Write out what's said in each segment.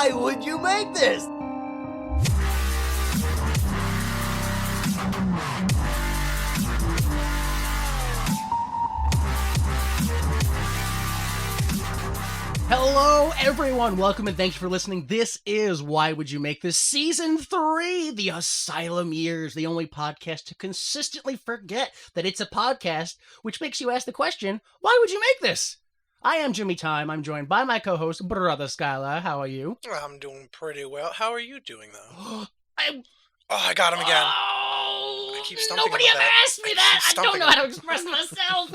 Why would you make this? Hello, everyone. Welcome and thanks for listening. This is Why Would You Make This? Season 3, The Asylum Years, the only podcast to consistently forget that it's a podcast, which makes you ask the question, why would you make this? I am Jimmy Time. I'm joined by my co-host, Brother Skylar. How are you? I'm doing pretty well. How are you doing, though? I got him again. I keep stumping Nobody him with ever that. asked me I that. keep I don't stumping know him. how to express myself.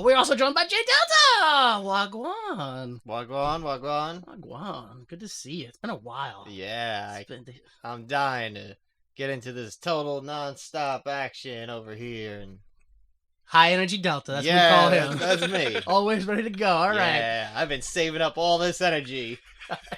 We're also joined by Jay Delta. Wagwan. Wagwan. Good to see you. It's been a while. Yeah, I'm dying to get into this total non-stop action over here. And High Energy Delta. That's what we call him. That's me. Always ready to go. All right. Yeah, I've been saving up all this energy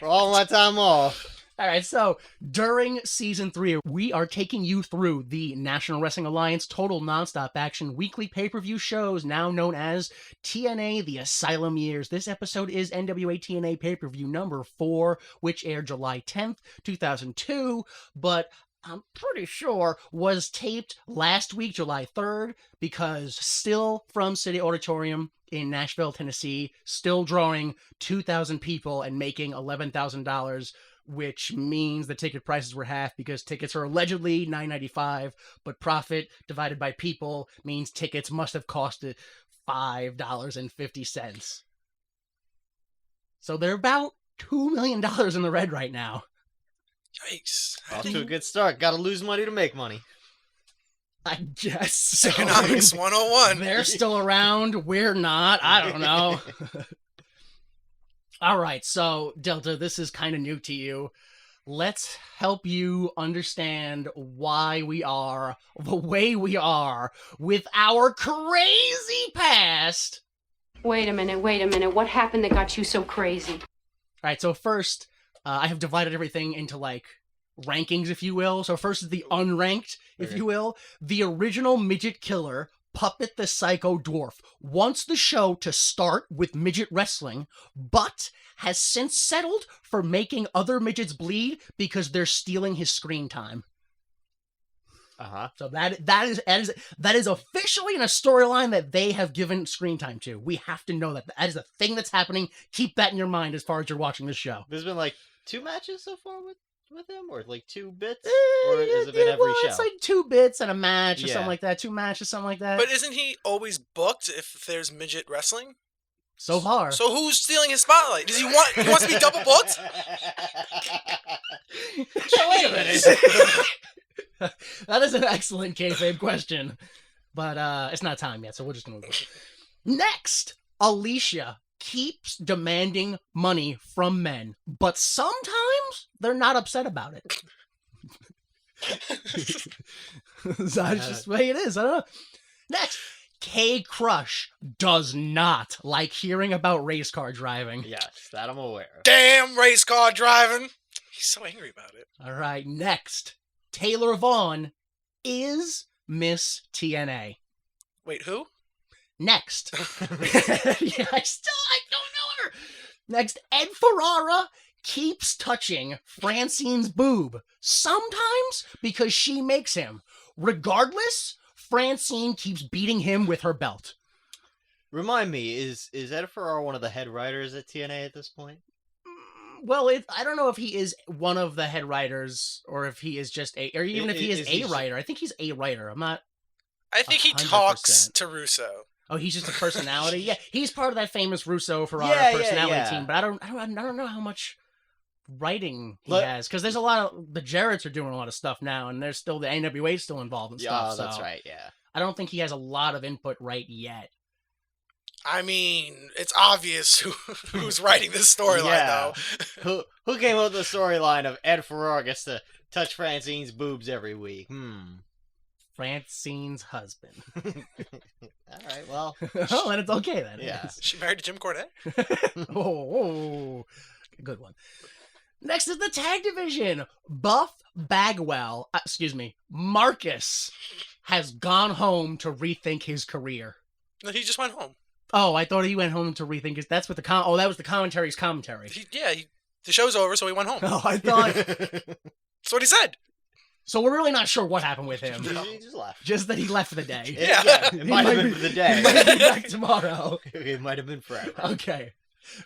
for all my time off. All right, so during Season 3, we are taking you through the National Wrestling Alliance Total Nonstop Action weekly pay-per-view shows, now known as TNA The Asylum Years. This episode is NWA TNA pay-per-view number 4, which aired July 10th, 2002, but I'm pretty sure was taped last week, July 3rd, because still from City Auditorium in Nashville, Tennessee, still drawing 2,000 people and making $11,000, which means the ticket prices were half because tickets are allegedly $9.95, but profit divided by people means tickets must have costed $5.50. So they're about $2 million in the red right now. Yikes. Off to a good start. Gotta lose money to make money. I guess so. Economics 101. They're still around. We're not. I don't know. All right, so Delta, this is kind of new to you. Let's help you understand why we are the way we are with our crazy past. Wait a minute. What happened that got you so crazy? All right, so first, I have divided everything into, like, rankings, if you will. So first is the unranked, if you will. The original midget killer, Puppet the Psycho Dwarf, wants the show to start with midget wrestling, but has since settled for making other midgets bleed because they're stealing his screen time. So that is officially in a storyline that they have given screen time to. We have to know that. That is a thing that's happening. Keep that in your mind as far as you're watching this show. There's been like 2 matches so far with him, or like 2 bits, or has it been every show? It's like 2 bits and a match or something like that. 2 matches, something like that. But isn't he always booked if there's midget wrestling? So far. So who's stealing his spotlight? Does he wants to be double booked? Wait a minute. That is an excellent kayfabe question. But it's not time yet, so we're just going to move on. Next, Alicia keeps demanding money from men, but sometimes they're not upset about it. That's just the way it is. I don't know. Next, K-Crush does not like hearing about race car driving. Yes, that I'm aware of. Damn race car driving. He's so angry about it. All right, next, Taylor Vaughn is Miss TNA. Wait, who? Next. I don't know her. Next, Ed Ferrara keeps touching Francine's boob. Sometimes because she makes him. Regardless, Francine keeps beating him with her belt. Remind me, is Ed Ferrara one of the head writers at TNA at this point? Well, I don't know if he is one of the head writers or if he is just if he is a writer. I think he's a writer. I'm not. I think he 100%. talks to Russo. Oh, he's just a personality. Yeah, he's part of that famous Russo Ferrara personality team. But I don't know how much writing he has, because there's a lot of the Jarretts are doing a lot of stuff now, and there's still the NWA still involved in stuff. Oh, that's right. Yeah. I don't think he has a lot of input right yet. I mean, it's obvious who's writing this storyline, though. Who came up with the storyline of Ed Ferrara gets to touch Francine's boobs every week? Francine's husband. All right, well. Oh, and it's okay then. Yeah. She married to Jim Cornette? oh, good one. Next is the tag division. Buff Bagwell, Marcus, has gone home to rethink his career. No, he just went home. Oh, I thought he went home to rethink his. That's what that was the commentary's commentary. He The show's over, so he went home. Oh, I thought. That's what he said. So we're really not sure what happened with him. He just left. Just that he left for the day. Yeah. It might have been for the He day. might be back tomorrow. It might have been forever. Okay.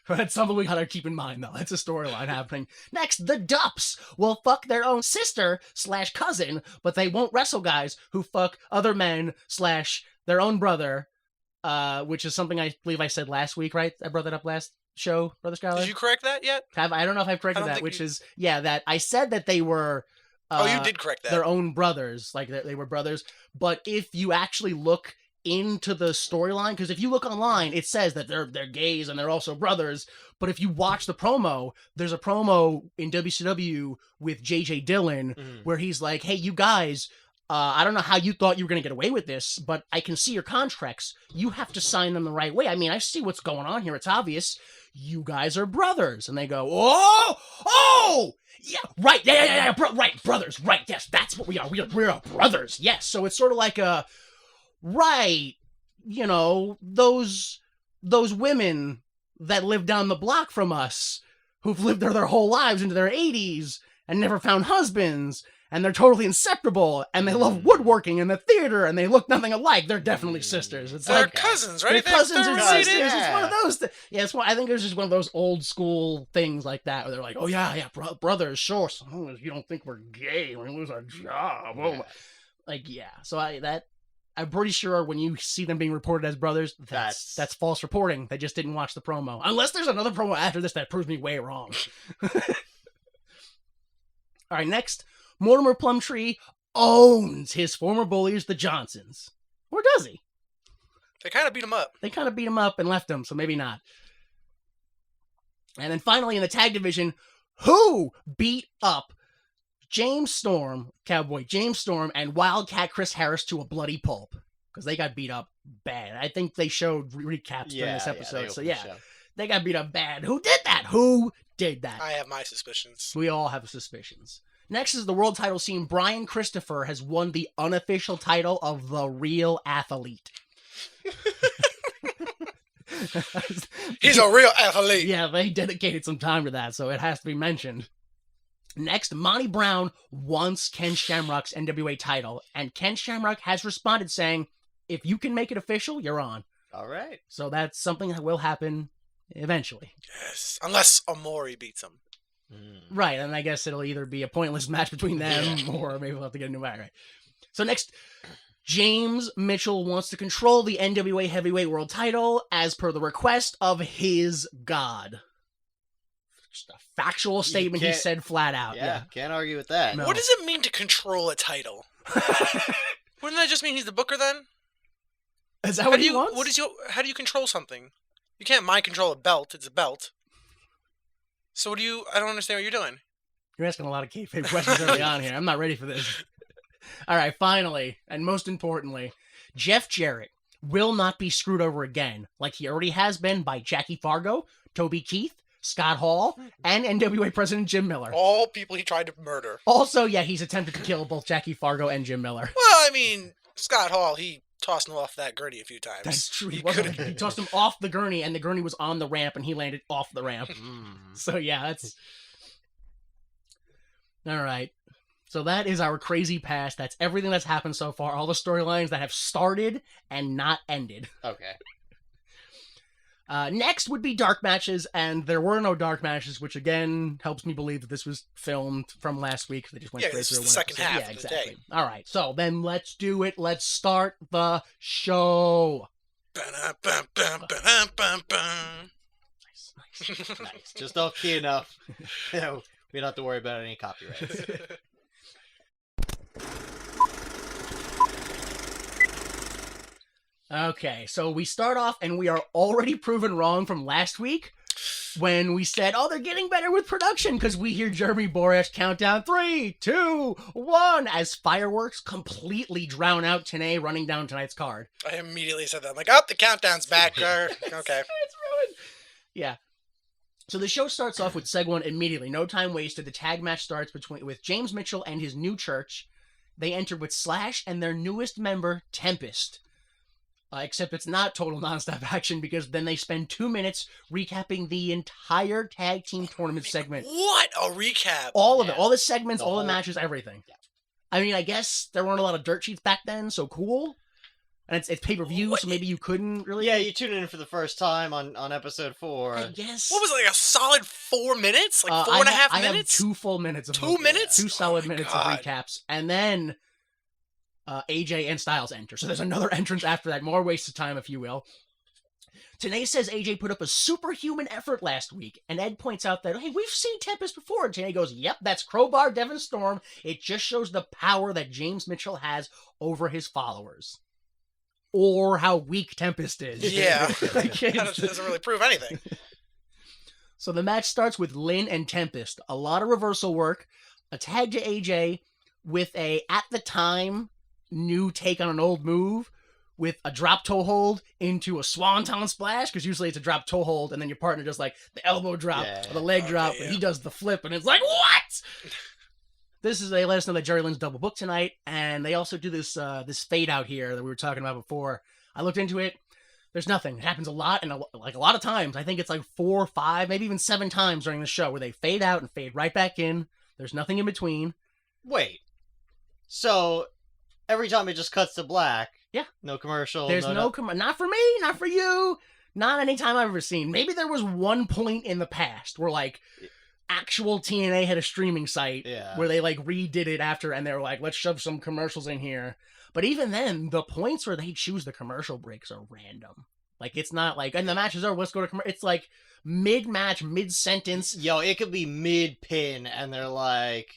That's something we gotta keep in mind, though. That's a storyline happening. Next, the Dups will fuck their own sister/cousin, but they won't wrestle guys who fuck other men/their own brother, which is something I believe I said last week, right? I brought that up last show, Brother Skylar? Did you correct that yet? I don't know if I've corrected that, which is, that I said that they were... you did correct that. Their own brothers, like they were brothers. But if you actually look into the storyline, because if you look online, it says that they're gays and they're also brothers. But if you watch the promo, there's a promo in WCW with JJ Dillon where he's like, "Hey, you guys, I don't know how you thought you were going to get away with this, but I can see your contracts. You have to sign them the right way. I mean, I see what's going on here. It's obvious. You guys are brothers." And they go, "Oh, yeah, right, yeah, right, brothers, right, yes, that's what we are. We're brothers, yes." So it's sort of like right, those women that live down the block from us, who've lived their whole lives into their 80s and never found husbands, and they're totally inseparable, and they love woodworking and the theater, and they look nothing alike. They're definitely sisters. It's they're like cousins, right? They're cousins and related. sisters. Yeah. It's one of those. It's one. I think it's just one of those old school things like that, where they're like, "Oh yeah, brothers, sure. So long as you don't think we're gay, we lose our job." Yeah. So I'm pretty sure when you see them being reported as brothers, that's false reporting. They just didn't watch the promo. Unless there's another promo after this that proves me way wrong. All right, next. Mortimer Plumtree owns his former bullies, the Johnsons. Or does he? They kind of beat him up. They kind of beat him up and left him, so maybe not. And then finally in the tag division, who beat up Cowboy James Storm, and Wildcat Chris Harris to a bloody pulp? Because they got beat up bad. I think they showed recaps during this episode. They got beat up bad. Who did that? I have my suspicions. We all have suspicions. Next is the world title scene. Brian Christopher has won the unofficial title of the Real Athlete. He's a real athlete. Yeah, they dedicated some time to that, so it has to be mentioned. Next, Monty Brown wants Ken Shamrock's NWA title, and Ken Shamrock has responded saying, "If you can make it official, you're on." All right. So that's something that will happen eventually. Yes, unless Omori beats him. Right, and I guess it'll either be a pointless match between them, or maybe we'll have to get a new match, right? So next, James Mitchell wants to control the NWA Heavyweight World title as per the request of his God. Just a factual statement he said flat out. Yeah, can't argue with that. No. What does it mean to control a title? Wouldn't that just mean he's the booker then? Is that what he wants? How do you control something? You can't mind control a belt. It's a belt. So I don't understand what you're doing. You're asking a lot of kayfabe questions early on here. I'm not ready for this. All right, finally, and most importantly, Jeff Jarrett will not be screwed over again, like he already has been by Jackie Fargo, Toby Keith, Scott Hall, and NWA President Jim Miller. All people he tried to murder. Also, he's attempted to kill both Jackie Fargo and Jim Miller. Well, I mean, Scott Hall, he tossed him off that gurney a few times. That's true. He tossed him off the gurney, and the gurney was on the ramp, and he landed off the ramp. So, that's... All right. So that is our crazy past. That's everything that's happened so far. All the storylines that have started and not ended. Okay. Next would be dark matches, and there were no dark matches, which again helps me believe that this was filmed from last week. They just went straight this through is the second episode. half of the day. All right, so then let's do it. Let's start the show. Nice. Just off key enough. We don't have to worry about any copyrights. Okay, so we start off, and we are already proven wrong from last week when we said, they're getting better with production, because we hear Jeremy Borash count down 3, 2, 1 as fireworks completely drown out Tenay running down tonight's card. I immediately said that. I'm like, the countdown's back. Okay. It's ruined. Yeah. So the show starts off with Seg 1 immediately. No time wasted. The tag match starts with James Mitchell and his new church. They enter with Slash and their newest member, Tempest. except it's not total nonstop action because then they spend 2 minutes recapping the entire tag team tournament segment. What a recap! All of it, Yeah. all the segments, The all the whole- matches, everything. Yeah. I mean, I guess there weren't a lot of dirt sheets back then, so cool. And it's pay-per-view, What? so maybe you couldn't really... Yeah, you tune in for the first time on episode 4. I guess... What was it, like a solid 4 minutes? Like four I and a ha- half I minutes? have 2 full minutes of 2 them. minutes? 2 solid Oh my minutes God. of recaps. And then AJ and Styles enter. So there's another entrance after that. More waste of time, if you will. Tenay says AJ put up a superhuman effort last week. And Ed points out that, hey, we've seen Tempest before. And Tenay goes, yep, that's Crowbar Devon Storm. It just shows the power that James Mitchell has over his followers. Or how weak Tempest is. Yeah. Like, That doesn't really prove anything. So the match starts with Lynn and Tempest. A lot of reversal work. A tag to AJ with a, at the time, new take on an old move with a drop toe hold into a swanton splash, because usually it's a drop toe hold and then your partner does like the elbow drop or the leg drop, yeah. and he does the flip, and it's like, what? They let us know that Jerry Lynn's double booked tonight, and they also do this this fade out here that we were talking about before. I looked into it. There's nothing. It happens a lot, and a lot of times. I think it's like 4 or 5, maybe even 7 times during the show where they fade out and fade right back in. There's nothing in between. Wait. So, every time it just cuts to black. Yeah. No commercial. There's not for me, not for you, not any time I've ever seen. Maybe there was one point in the past where like actual TNA had a streaming site where they like redid it after, and they were like, let's shove some commercials in here. But even then, the points where they choose the commercial breaks are random. Like, it's not like, and the matches are, let's go to commercial. It's like mid-match, mid-sentence. Yo, it could be mid-pin, and they're like,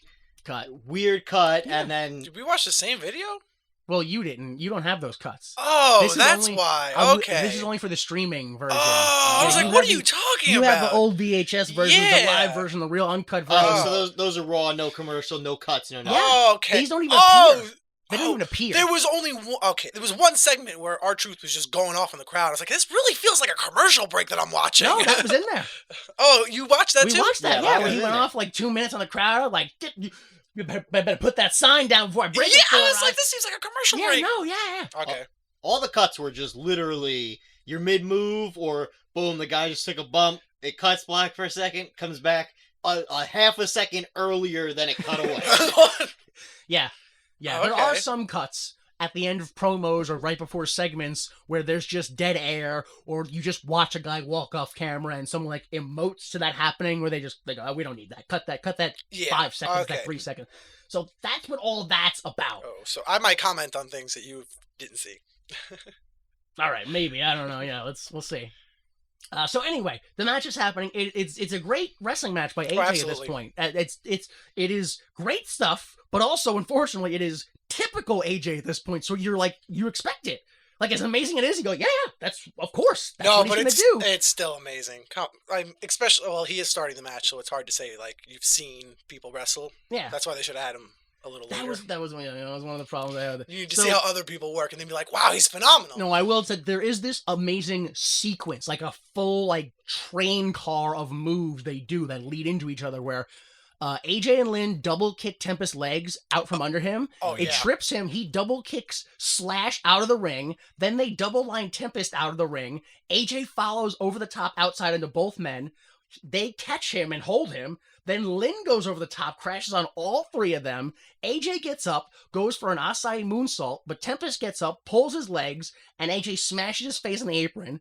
cut. Weird cut, and then... Did we watch the same video? Well, you didn't. You don't have those cuts. Oh, that's why. Okay. This is only for the streaming version. Oh, I was like, what are you talking about? You have the old VHS version, the live version, the real uncut version. Oh, so those are raw, no commercial, no cuts, no nothing. Oh, okay. These don't even appear. They don't even appear. There was only one. Okay, there was one segment where R-Truth was just going off in the crowd. I was like, this really feels like a commercial break that I'm watching. No, that was in there. Oh, you watched that too? We watched that, yeah. When he was went in there. off like 2 minutes on the crowd, like, you better put that sign down before I break it. Yeah, I was like, this seems like a commercial break. Yeah. Okay. All the cuts were just literally your mid-move, or boom, the guy just took a bump, it cuts black for a second, comes back a half a second earlier than it cut away. Yeah. Oh, There okay. are some cuts at the end of promos or right before segments where there's just dead air, or you just watch a guy walk off camera and someone like emotes to that happening, where they go, oh, we don't need that. Cut that Yeah, 5 seconds, okay. that 3 seconds. So that's what all that's about. Oh, so I might comment on things that you didn't see. All right, maybe, I don't know. Yeah, we'll see. So anyway, the match is happening. It's a great wrestling match by AJ at this absolutely. point. It is great stuff, but also unfortunately it is typical AJ at this point. So you expect it. Like, as amazing it is, you go, yeah, that's of course. That's what he's gonna do. It's still amazing. Especially, well, he is starting the match, so it's hard to say like you've seen people wrestle. Yeah, That's why they should have had him a little later. that was one of the problems I had. You need to see how other people work, and then be like, wow, he's phenomenal. No, I will say there is this amazing sequence, like a full like train car of moves they do that lead into each other, where AJ and Lynn double kick Tempest's legs out from under him. Oh, It yeah. trips him. He double kicks Slash out of the ring. Then they double line Tempest out of the ring. AJ follows over the top outside into both men. They catch him and hold him. Then Lynn goes over the top, crashes on all 3 of them. AJ gets up, goes for an Asai moonsault, but Tempest gets up, pulls his legs, and AJ smashes his face on the apron,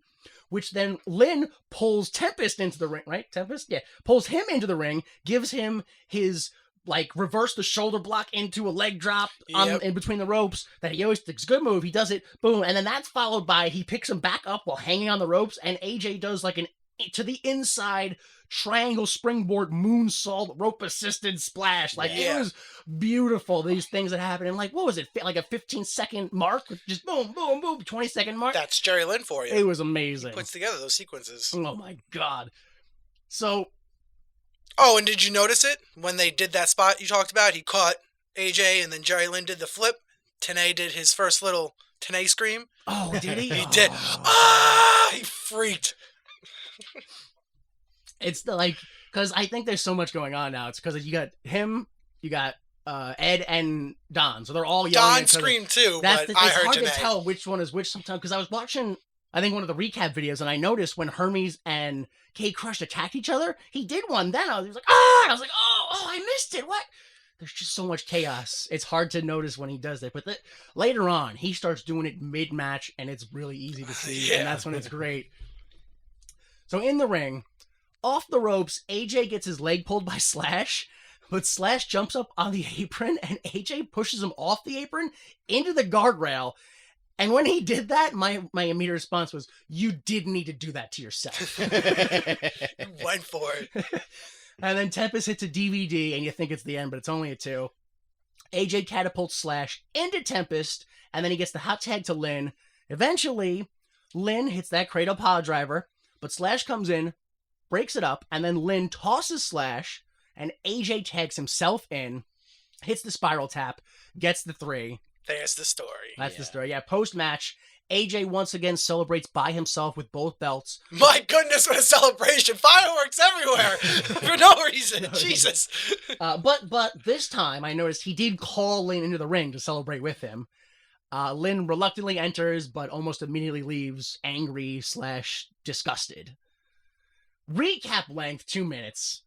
which then Lynn pulls Tempest into the ring, right? Tempest? Yeah. Pulls him into the ring, gives him his, like, reverse the shoulder block into a leg drop in between the ropes that he always thinks, good move. He does it, boom. And then that's followed by, he picks him back up while hanging on the ropes, and AJ does like an to the inside triangle springboard moonsault rope assisted splash. Like, it was beautiful, these things that happen in, like, what was it, like a 15-second mark, just boom boom boom, 20-second mark. That's Jerry Lynn for you. It was amazing. He puts together those sequences. Oh my god. So Oh, and did you notice it when they did that spot you talked about? He caught AJ, and then Jerry Lynn did the flip. Tenay did his first little Tenay scream. oh, did he? He did. Ah! He freaked. It's like, because I think there's so much going on now. It's because you got him, you got Ed and Don. So they're all yelling Don at each other. screamed too, That's but the, I it's heard hard to Janae. tell which one is which sometimes because I was watching, I think, one of the recap videos, and I noticed when Hermes and K Crush attacked each other, he did one. Then I was like, ah! I was like, oh, I missed it. What? There's just so much chaos. It's hard to notice when he does that. But later on, he starts doing it mid-match, and it's really easy to see, and that's when it's great. So in the ring, off the ropes, AJ gets his leg pulled by Slash, but Slash jumps up on the apron, and AJ pushes him off the apron into the guardrail. And when he did that, my immediate response was, you didn't need to do that to yourself. You went for it. And then Tempest hits a DVD, and you think it's the end, but it's only a 2. AJ catapults Slash into Tempest, and then he gets the hot tag to Lynn. Eventually, Lynn hits that Cradle Power Driver, but Slash comes in, breaks it up, and then Lynn tosses Slash, and AJ tags himself in, hits the spiral tap, gets the 3. There's the story. That's the story. Yeah, post-match, AJ once again celebrates by himself with both belts. My goodness, what a celebration! Fireworks everywhere for no reason. Jesus. But this time, I noticed he did call Lynn into the ring to celebrate with him. Lynn reluctantly enters, but almost immediately leaves angry / disgusted. Recap length, 2 minutes.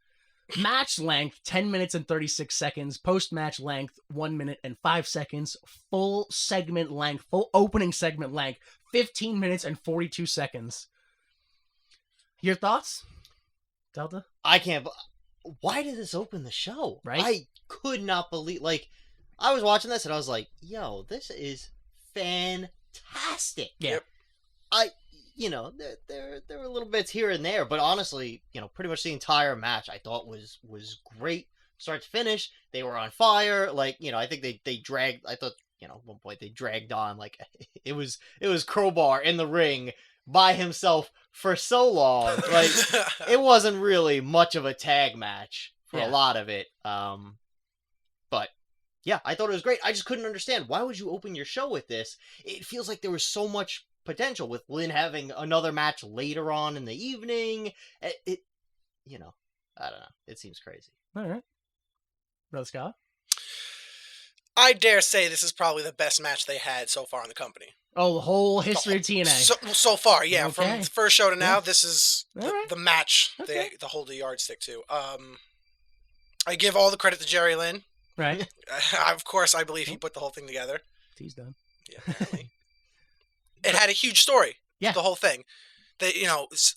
Match length, 10 minutes and 36 seconds. Post-match length, 1 minute and 5 seconds. Full segment length, full opening segment length, 15 minutes and 42 seconds. Your thoughts, Delta? I can't. Why did this open the show? Right? I could not believe. Like, I was watching this and I was like, "Yo, this is fantastic." Yeah. There were little bits here and there, but honestly, pretty much the entire match I thought was great, start to finish. They were on fire. Like, I think they dragged. I thought, at one point they dragged on. Like, it was Crowbar in the ring by himself for so long. Like, it wasn't really much of a tag match for a lot of it. But yeah, I thought it was great. I just couldn't understand, why would you open your show with this? It feels like there was so much potential with Lynn having another match later on in the evening. I don't know. It seems crazy. All right. Brother Scott? I dare say this is probably the best match they had so far in the company. Oh, the whole history of TNA. So far, yeah. Okay. From the first show to now, this is right. the match they hold the yardstick to. I give all the credit to Jerry Lynn. Right. Of course, I believe he put the whole thing together. He's done. Yeah, apparently. It had a huge story. Yeah. The whole thing. They,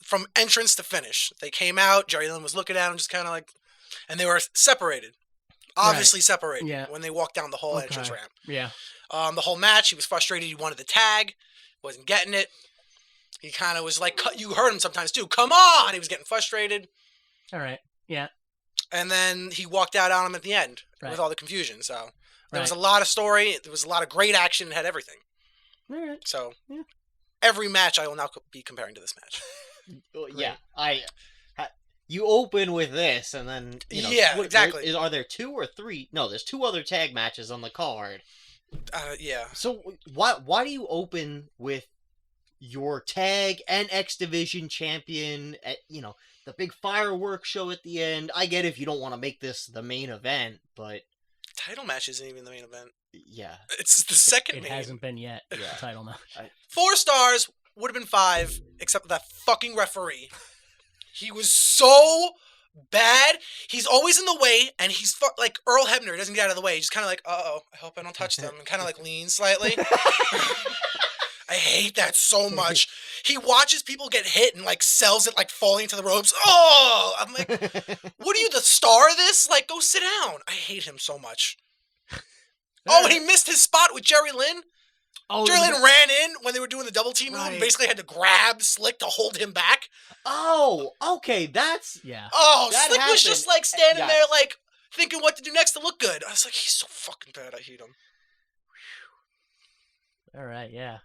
from entrance to finish. They came out, Jerry Lynn was looking at him just kind of like, and they were separated. Obviously separated when they walked down the whole entrance ramp. Yeah. The whole match, he was frustrated. He wanted the tag. Wasn't getting it. He kind of was like, you heard him sometimes too. Come on! He was getting frustrated. All right. Yeah. And then he walked out on him at the end with all the confusion. So there was a lot of story. There was a lot of great action. It had everything. All right. So every match I will now be comparing to this match. Yeah, you open with this, and then exactly. Are there 2 or 3? No, there's 2 other tag matches on the card. Yeah. So why do you open with your tag and X Division champion at the big fireworks show at the end? I get if you don't want to make this the main event, but title match isn't even the main event. Yeah, it's the second. It hasn't been yet. The title match. 4 stars would have been 5, except for that fucking referee. He was so bad. He's always in the way, and he's like Earl Hebner doesn't get out of the way. He's just kind of like, I hope I don't touch them, and kind of like leans slightly. I hate that so much. He watches people get hit and like sells it like falling into the ropes. Oh, I'm like, what are you, the star of this? Like, go sit down. I hate him so much. Oh, and he missed his spot with Jerry Lynn. Oh, Jerry Lynn ran in when they were doing the double team move and basically had to grab Slick to hold him back. Oh, okay, that's... Yeah. Oh, Slick was just like standing there like thinking what to do next to look good. I was like, he's so fucking bad. I hate him. All right, yeah.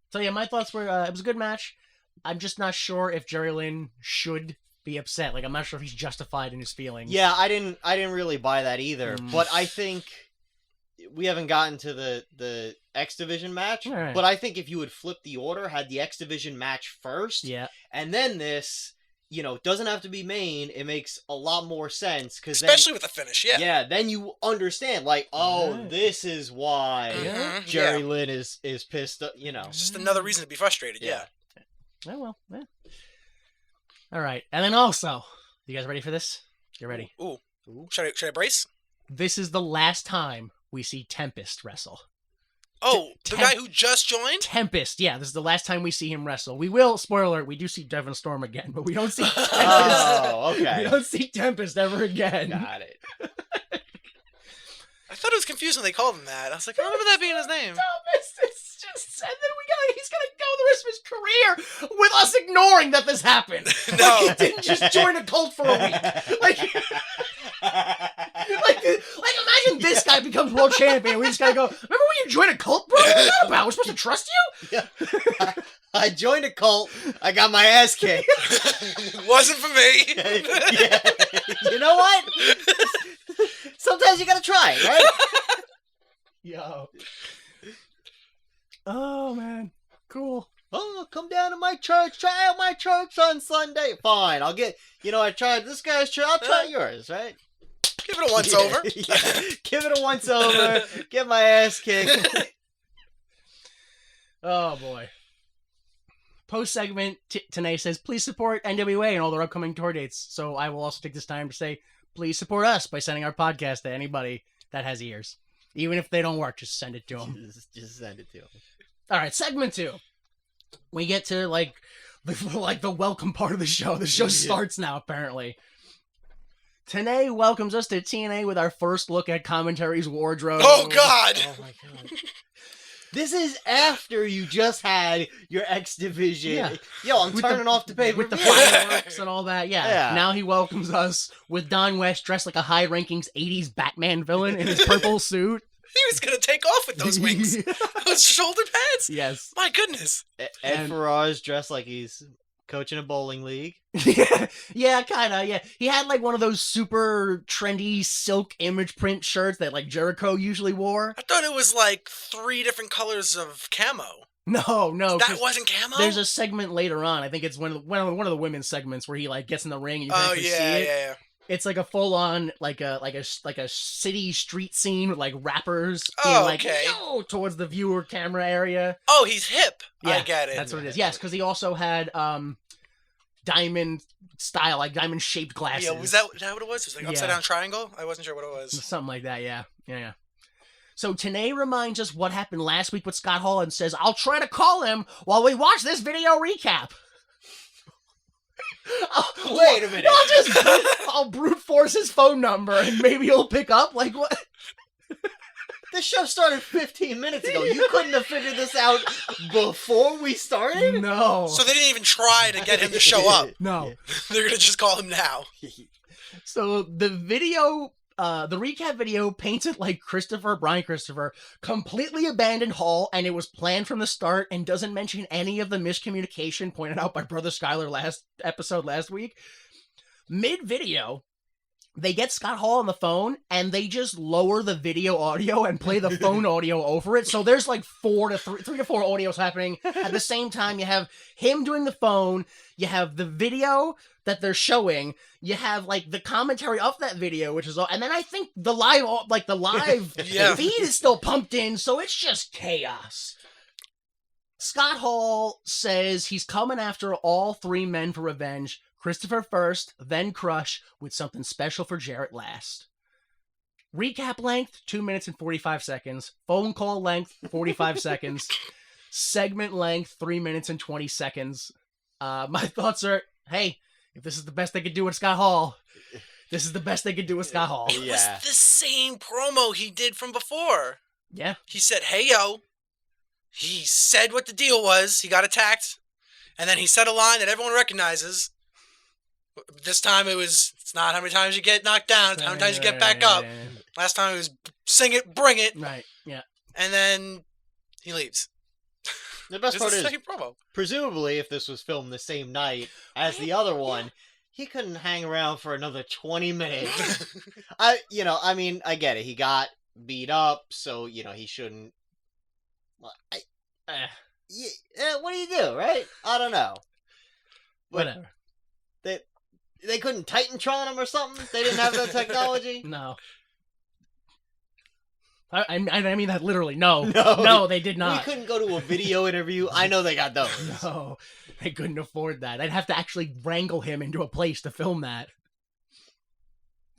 So yeah, my thoughts were it was a good match. I'm just not sure if Jerry Lynn should be upset. Like, I'm not sure if he's justified in his feelings. Yeah, I didn't really buy that either. But I think we haven't gotten to the X Division match. But I think if you would flip the order, had the X Division match first, and then this, you know, doesn't have to be main. It makes a lot more sense because Especially with the finish, yeah. yeah, then you understand, like, oh, Right. this is why Mhm, Jerry yeah. Lynn is pissed. You know, It's just another reason to be frustrated, yeah. Oh, well, yeah. All right. And then also, you guys ready for this? You ready? Ooh. Should I brace? This is the last time we see Tempest wrestle. Oh, the guy who just joined? Tempest, yeah, this is the last time we see him wrestle. We will, spoiler alert, we do see Devon Storm again, but we don't see Tempest. Oh, okay. We don't see Tempest ever again. Got it. I thought it was confusing when they called him that. I was like, I don't remember that being his name. Tempest, it's just, and then he's gonna go the rest of his career with us ignoring that this happened. No. Like, he didn't just join a cult for a week. Like, imagine this guy becomes world champion. We just gotta go, remember when you joined a cult, bro? What was that about? We're supposed to trust you? Yeah. I joined a cult. I got my ass kicked. Wasn't for me. Yeah. You know what? Sometimes you gotta try, right? Yo. Oh, man. Cool. Oh, come down to my church. Try out my church on Sunday. Fine, I'll get. You know, I tried this guy's church. I'll try yours, right? Give it a once over. Yeah. Give it a once over. Get my ass kicked. Oh, boy. Post segment, Tanae says, please support NWA and all their upcoming tour dates. So I will also take this time to say, please support us by sending our podcast to anybody that has ears. Even if they don't work, just send it to them. Just send it to him. All right, segment 2. We get to the welcome part of the show. The show starts now, apparently. Tanae welcomes us to TNA with our first look at Commentary's wardrobe. Oh, God. Oh my god. This is after you just had your X Division. Yeah. Yo, I'm With turning the- off the paper. With the fireworks and all that, yeah. Yeah. Now he welcomes us with Don West dressed like a high-rankings 80s Batman villain in his purple suit. He was going to take off with those wings. Those shoulder pads. Yes. My goodness. Ed And- Ferrar's dressed like he's coaching a bowling league. Yeah, kind of, yeah. He had like one of those super trendy silk image print shirts that like Jericho usually wore. I thought it was like 3 different colors of camo. No, That 'cause wasn't camo? there's a segment later on. I think it's one of the women's segments where he like gets in the ring and you can Oh, actually yeah, see it. yeah. It's like a full on like a city street scene with like rappers Oh, being like okay. yo towards the viewer camera area. Oh, he's hip. I Yeah, get it. That's what it is. Yes, because he also had diamond style, like diamond shaped glasses. Yeah, was that what it was? It was like upside Yeah. down triangle? I wasn't sure what it was. Something like that, yeah. Yeah. So Tanae reminds us what happened last week with Scott Hall and says, I'll try to call him while we watch this video recap. Wait a minute. I'll brute force his phone number and maybe he'll pick up. Like, what? This show started 15 minutes ago. You couldn't have figured this out before we started? No. So they didn't even try to get him to show up. No. They're going to just call him now. So the video, the recap video paints it like Brian Christopher, completely abandoned Hall, and it was planned from the start and doesn't mention any of the miscommunication pointed out by Brother Skylar last week. Mid-video, they get Scott Hall on the phone, and they just lower the video audio and play the phone audio over it. So there's like 3 to 4 audios happening at the same time. You have him doing the phone, you have the video that they're showing, you have like the commentary of that video, which is all, and then I think the live Yeah. feed is still pumped in, so it's just chaos. Scott Hall says he's coming after all 3 men for revenge. Christopher first, then Crush, with something special for Jarrett last. Recap length, 2 minutes and 45 seconds. Phone call length, 45 seconds. Segment length, 3 minutes and 20 seconds. My thoughts are, hey, if this is the best they could do with Scott Hall, this is the best they could do with Scott Hall. It was the same promo he did from before. Yeah. He said, hey, yo. He said what the deal was. He got attacked. And then he said a line that everyone recognizes. This time it's not how many times you get knocked down, it's how many times you get back up. Last time it was sing it, bring it. Right, yeah. And then he leaves. The best It's part the is, second promo. presumably, if this was filmed the same night as the other one, he couldn't hang around for another 20 minutes. I get it. He got beat up, so, he shouldn't. Well, what do you do, right? I don't know. But Whatever. They couldn't Titantron him or something? They didn't have that technology? No. I mean that literally. No. No. No, they did not. We couldn't go to a video interview. I know they got those. No, they couldn't afford that. I'd have to actually wrangle him into a place to film that.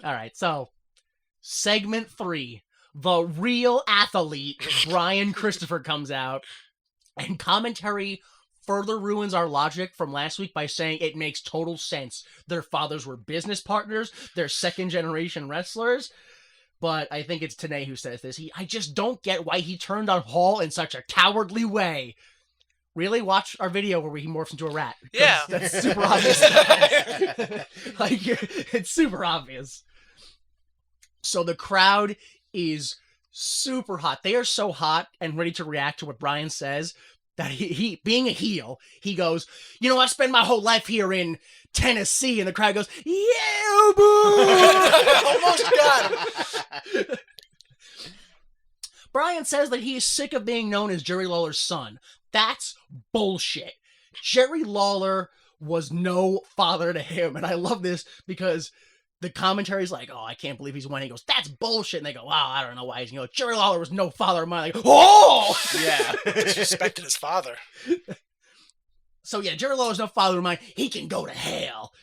All right, so segment 3, the real athlete, Brian Christopher, comes out, and commentary further ruins our logic from last week by saying it makes total sense. Their fathers were business partners, they're second-generation wrestlers. But I think it's TNA who says this. I just don't get why he turned on Hall in such a cowardly way. Really? Watch our video where he morphs into a rat. Yeah. That's super obvious. Like, it's super obvious. So the crowd is super hot. They are so hot and ready to react to what Brian says that he being a heel, he goes, you know, I spend my whole life here in Tennessee, and the crowd goes, yeah, boo! Almost got him. Brian says that he is sick of being known as Jerry Lawler's son. That's bullshit. Jerry Lawler was no father to him, and I love this because the commentary's like, oh, I can't believe he's winning. He goes, that's bullshit. And they go, wow, I don't know why he's, Jerry Lawler was no father of mine. They go, oh! Yeah. Disrespected his father. So yeah, Jerry Lawler's no father of mine. He can go to hell.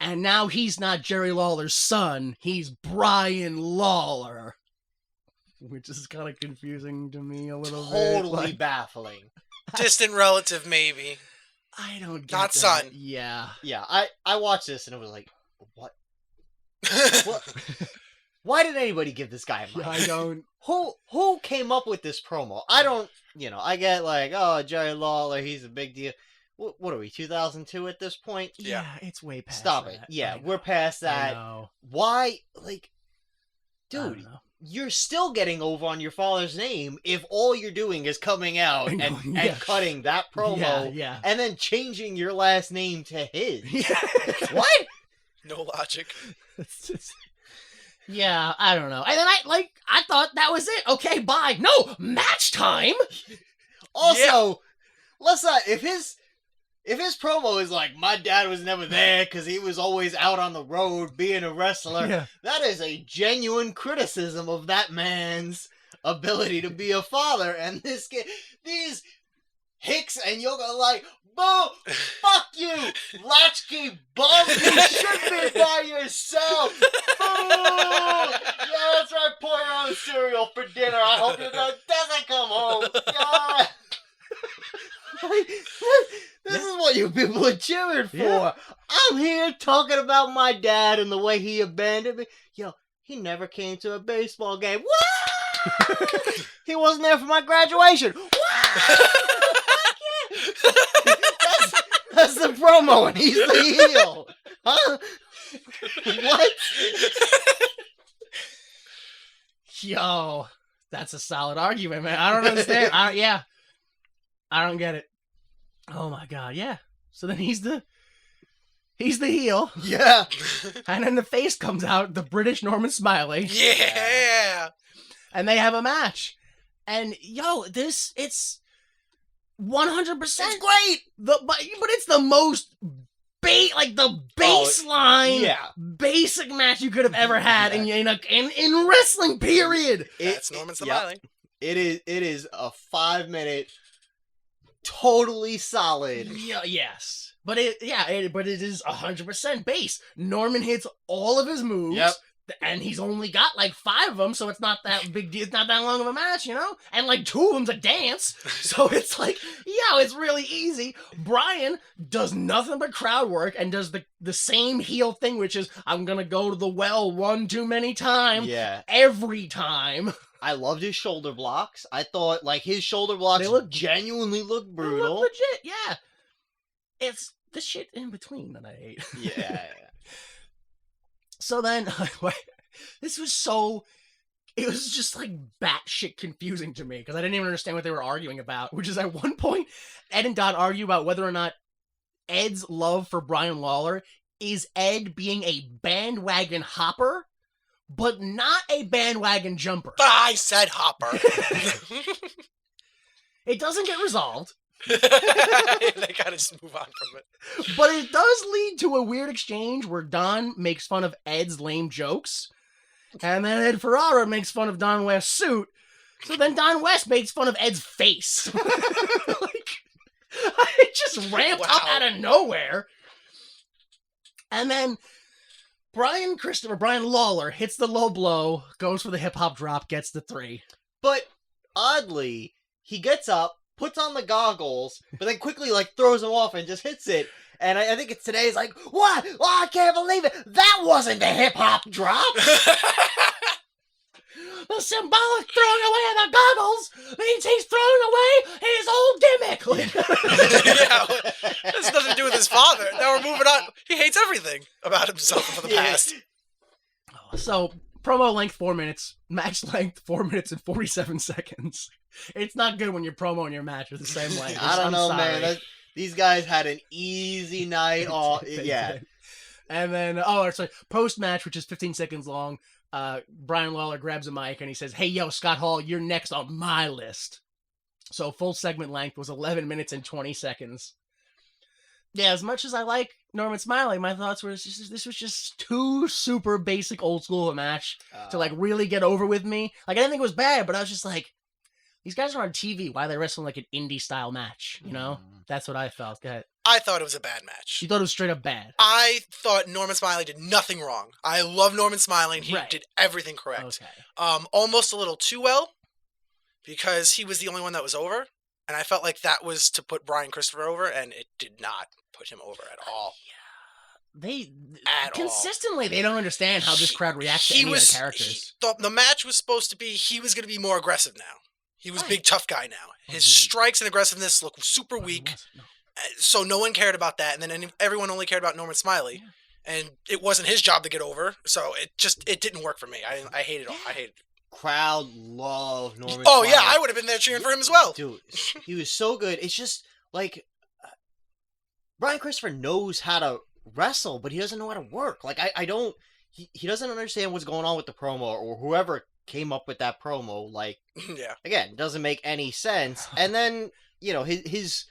And now he's not Jerry Lawler's son. He's Brian Lawler. Which is kind of confusing to me a little bit. Totally baffling. Distant relative, maybe. I don't get Not that. son. Yeah. Yeah, I watched this and it was like, what? What? Why did anybody give this guy money? I don't. Who came up with this promo? I don't, I get like, oh, Jerry Lawler, he's a big deal. What are we, 2002 at this point? Yeah, it's way past Stop that. it. Yeah, I know. we're past that. I know. Why, I dude, don't know. you're still getting over on your father's name if all you're doing is coming out I know, and yeah. cutting that promo Yeah. and then changing your last name to his. Yeah. What? No logic. It's just... Yeah, I don't know. And then I thought that was it. Okay, bye. No, match time. Also, let's not, if his promo is like, my dad was never there because he was always out on the road being a wrestler, Yeah. that is a genuine criticism of that man's ability to be a father. And these hicks and yoga like, boo, fuck you, latchkey bum, you should be by yourself. Boo! Yeah, that's right, pour your own cereal for dinner. I hope your dad doesn't come home. Yeah. This is what you people are cheering for. Yeah. I'm here talking about my dad and the way he abandoned me. Yo, he never came to a baseball game. What? He wasn't there for my graduation. What? That's the promo, and he's the heel. Huh? What? Yo, that's a solid argument, man. I don't understand. I don't get it. Oh my god, yeah. So then he's the heel, Yeah. and then the face comes out, the British Norman Smiley, Yeah. and they have a match. And yo, it's 100% It's great. but it's the most the baseline, Yeah. basic match you could have ever had in wrestling. Period. That's Norman Smiley. It is a 5-minute, totally solid. Yeah, yes, but it is 100% base. Norman hits all of his moves. Yep. And he's only got 5 of them, so it's not that big deal. It's not that long of a match, And 2 of them's a dance, so it's it's really easy. Brian does nothing but crowd work and does the same heel thing, which is I'm gonna go to the well one too many times. Yeah. Every time. I loved his shoulder blocks. I thought his shoulder blocks genuinely look They brutal. look legit, yeah. It's the shit in between that I hate. Yeah. So then, it was just batshit confusing to me because I didn't even understand what they were arguing about, which is at one point, Ed and Don argue about whether or not Ed's love for Brian Lawler is Ed being a bandwagon hopper, but not a bandwagon jumper. I said Hopper. It doesn't get resolved. They gotta just move on from it. But it does lead to a weird exchange where Don makes fun of Ed's lame jokes, and then Ed Ferrara makes fun of Don West's suit. So then Don West makes fun of Ed's face. Like, it just ramped up out of nowhere. And then Brian Lawler hits the low blow, goes for the hip hop drop, gets the 3. But oddly, he gets up, puts on the goggles, but then quickly throws them off and just hits it. And I think it's today's like, what? Oh, I can't believe it. That wasn't the hip hop drop. The symbolic throwing away of the goggles means he's throwing away his old gimmick. Yeah, this has nothing to do with his father. Now we're moving on. He hates everything about himself from the past. So, promo length 4 minutes, match length 4 minutes and 47 seconds. It's not good when your promo and your match are the same length. I don't know, sorry. man. These guys had an easy night. Yeah. And then, post match, which is 15 seconds long. Brian Lawler grabs a mic and he says, "Hey, yo, Scott Hall, you're next on my list." So full segment length was 11 minutes and 20 seconds. Yeah, as much as I like Norman Smiley, my thoughts were this was just too super basic old school of a match to really get over with me. I didn't think it was bad, but I was just like, these guys are on TV. Why are they wrestling like an indie style match? You know? That's what I felt. Go ahead. I thought it was a bad match. You thought it was straight up bad? I thought Norman Smiley did nothing wrong. I love Norman Smiley, and he Right. did everything correct. Okay. Almost a little too well, because he was the only one that was over, and I felt like that was to put Brian Christopher over, and it did not put him over at all. Consistently, they don't understand how this crowd reacts to any of the characters. The match was supposed to be, he was going to be more aggressive now. He was big tough guy now. His strikes and aggressiveness look super weak. So no one cared about that, and then everyone only cared about Norman Smiley, and it wasn't his job to get over. So it didn't work for me. I hated it. I hated it. Crowd loved Norman. Oh Smiley. yeah, I would have been there cheering for him as well. Dude, he was so good. It's just Brian Christopher knows how to wrestle, but he doesn't know how to work. He doesn't understand what's going on with the promo, or whoever came up with that promo. Yeah. Again, doesn't make any sense. And then his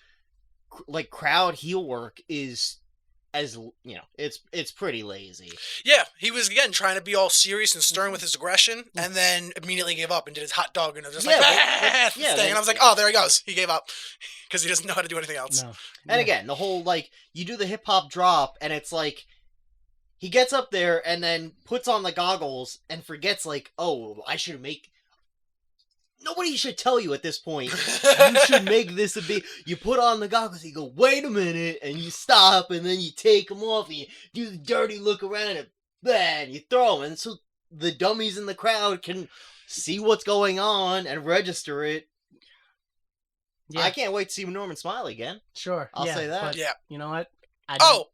crowd heel work is, as it's pretty lazy. Yeah, he was again trying to be all serious and stern with his aggression, and then immediately gave up and did his hot dog and was just thing. And I was like, oh, there he goes. He gave up because he doesn't know how to do anything else. No. And again, the whole you do the hip hop drop, and it's he gets up there and then puts on the goggles and forgets I should make. Nobody should tell you at this point. You should make this a big. You put on the goggles, you go, wait a minute, and you stop, and then you take them off, and you do the dirty look around, and bang, you throw them, and so the dummies in the crowd can see what's going on and register it. Yeah. I can't wait to see Norman Smiley again. Sure, I'll say that. But yeah. You know what? I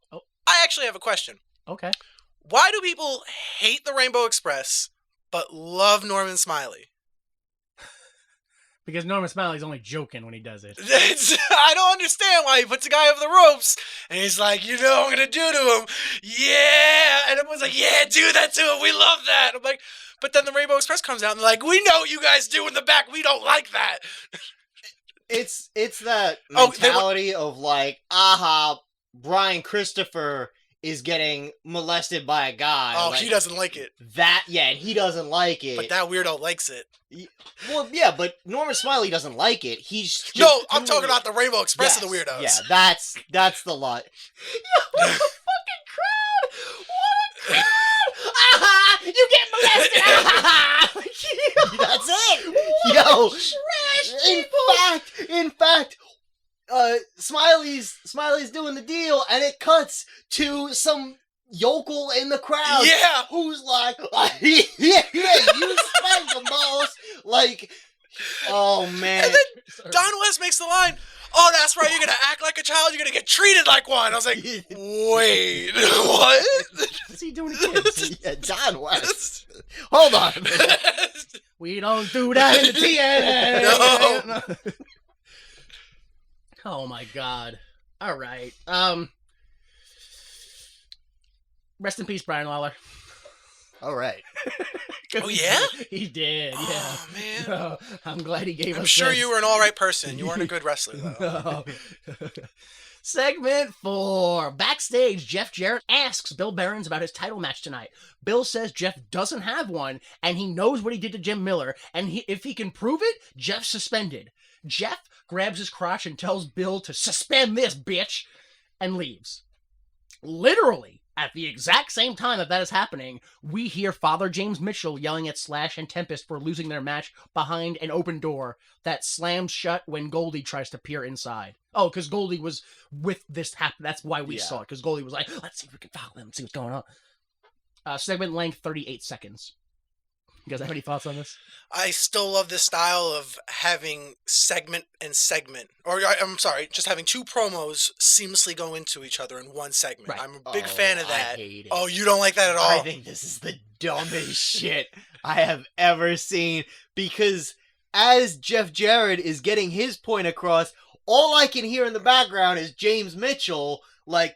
actually have a question. Okay. Why do people hate the Rainbow Express but love Norman Smiley? Because Norman Smiley's only joking when he does it. I don't understand why he puts a guy over the ropes and he's like, what I'm going to do to him? Yeah. And everyone's like, yeah, do that to him. We love that. I'm like, but then the Rainbow Express comes out and they're like, we know what you guys do in the back. We don't like that. It's that mentality of Brian Christopher is getting molested by a guy. Oh, he doesn't like it. And he doesn't like it. But that weirdo likes it. Well, yeah, but Norman Smiley doesn't like it. He's just I'm talking about the Rainbow Express of the weirdos. Yeah, that's the lot. Yo, what a fucking crowd! What a crowd! Aha! You get molested! That's it! Yo! Trash people! In fact, Smiley's doing the deal, and it cuts to some yokel in the crowd. Yeah, who's like, you spank the most. Oh man. And then Don West makes the line, oh, that's right, you're gonna act like a child, you're gonna get treated like one. I was like, wait, what? What's he doing to kids? Yeah, Don West. Hold on a minute. We don't do that in the TNA. No. Oh my god. All right. Rest in peace, Brian Lawler. All right. Oh, yeah? He did, yeah. Oh, man. No, I'm glad he gave I'm us sure this. you were an all right person. You weren't a good wrestler, though. No. Segment 4. Backstage, Jeff Jarrett asks Bill Behrens about his title match tonight. Bill says Jeff doesn't have one, and he knows what he did to Jim Miller, and if he can prove it, Jeff's suspended. Jeff grabs his crotch and tells Bill to suspend this bitch, and leaves. Literally, at the exact same time that is happening, we hear Father James Mitchell yelling at Slash and Tempest for losing their match behind an open door that slams shut when Goldie tries to peer inside. Oh, because Goldie was with this happen. That's why we saw it, because Goldie was like, let's see if we can follow him, see what's going on. Segment length, 38 seconds. You guys have any thoughts on this? I still love this style of having segment and segment. Or, I'm sorry, just having two promos seamlessly go into each other in one segment. Right. I'm a big fan of that. I hate it. Oh, you don't like that at all? I think this is the dumbest shit I have ever seen, because as Jeff Jarrett is getting his point across, all I can hear in the background is James Mitchell, but I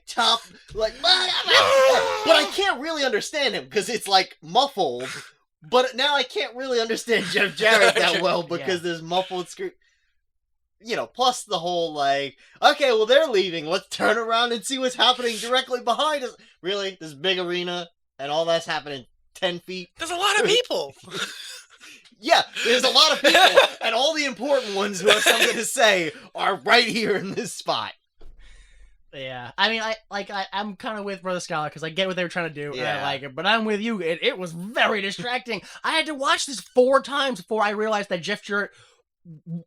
can't really understand him because it's like muffled. But now I can't really understand Jeff Jarrett that well because there's muffled scream. You know, plus the whole like, okay, well they're leaving. Let's turn around and see what's happening directly behind us. Really, this big arena and all that's happening 10 feet. There's a lot of people. Yeah, there's a lot of people, and all the important ones who have something to say are right here in this spot. Yeah, I mean, I'm kind of with Brother Skylar because I get what they were trying to do, and I Yeah. like it. But I'm with you. It was very distracting. I had to watch this 4 times before I realized that Jeff Jarrett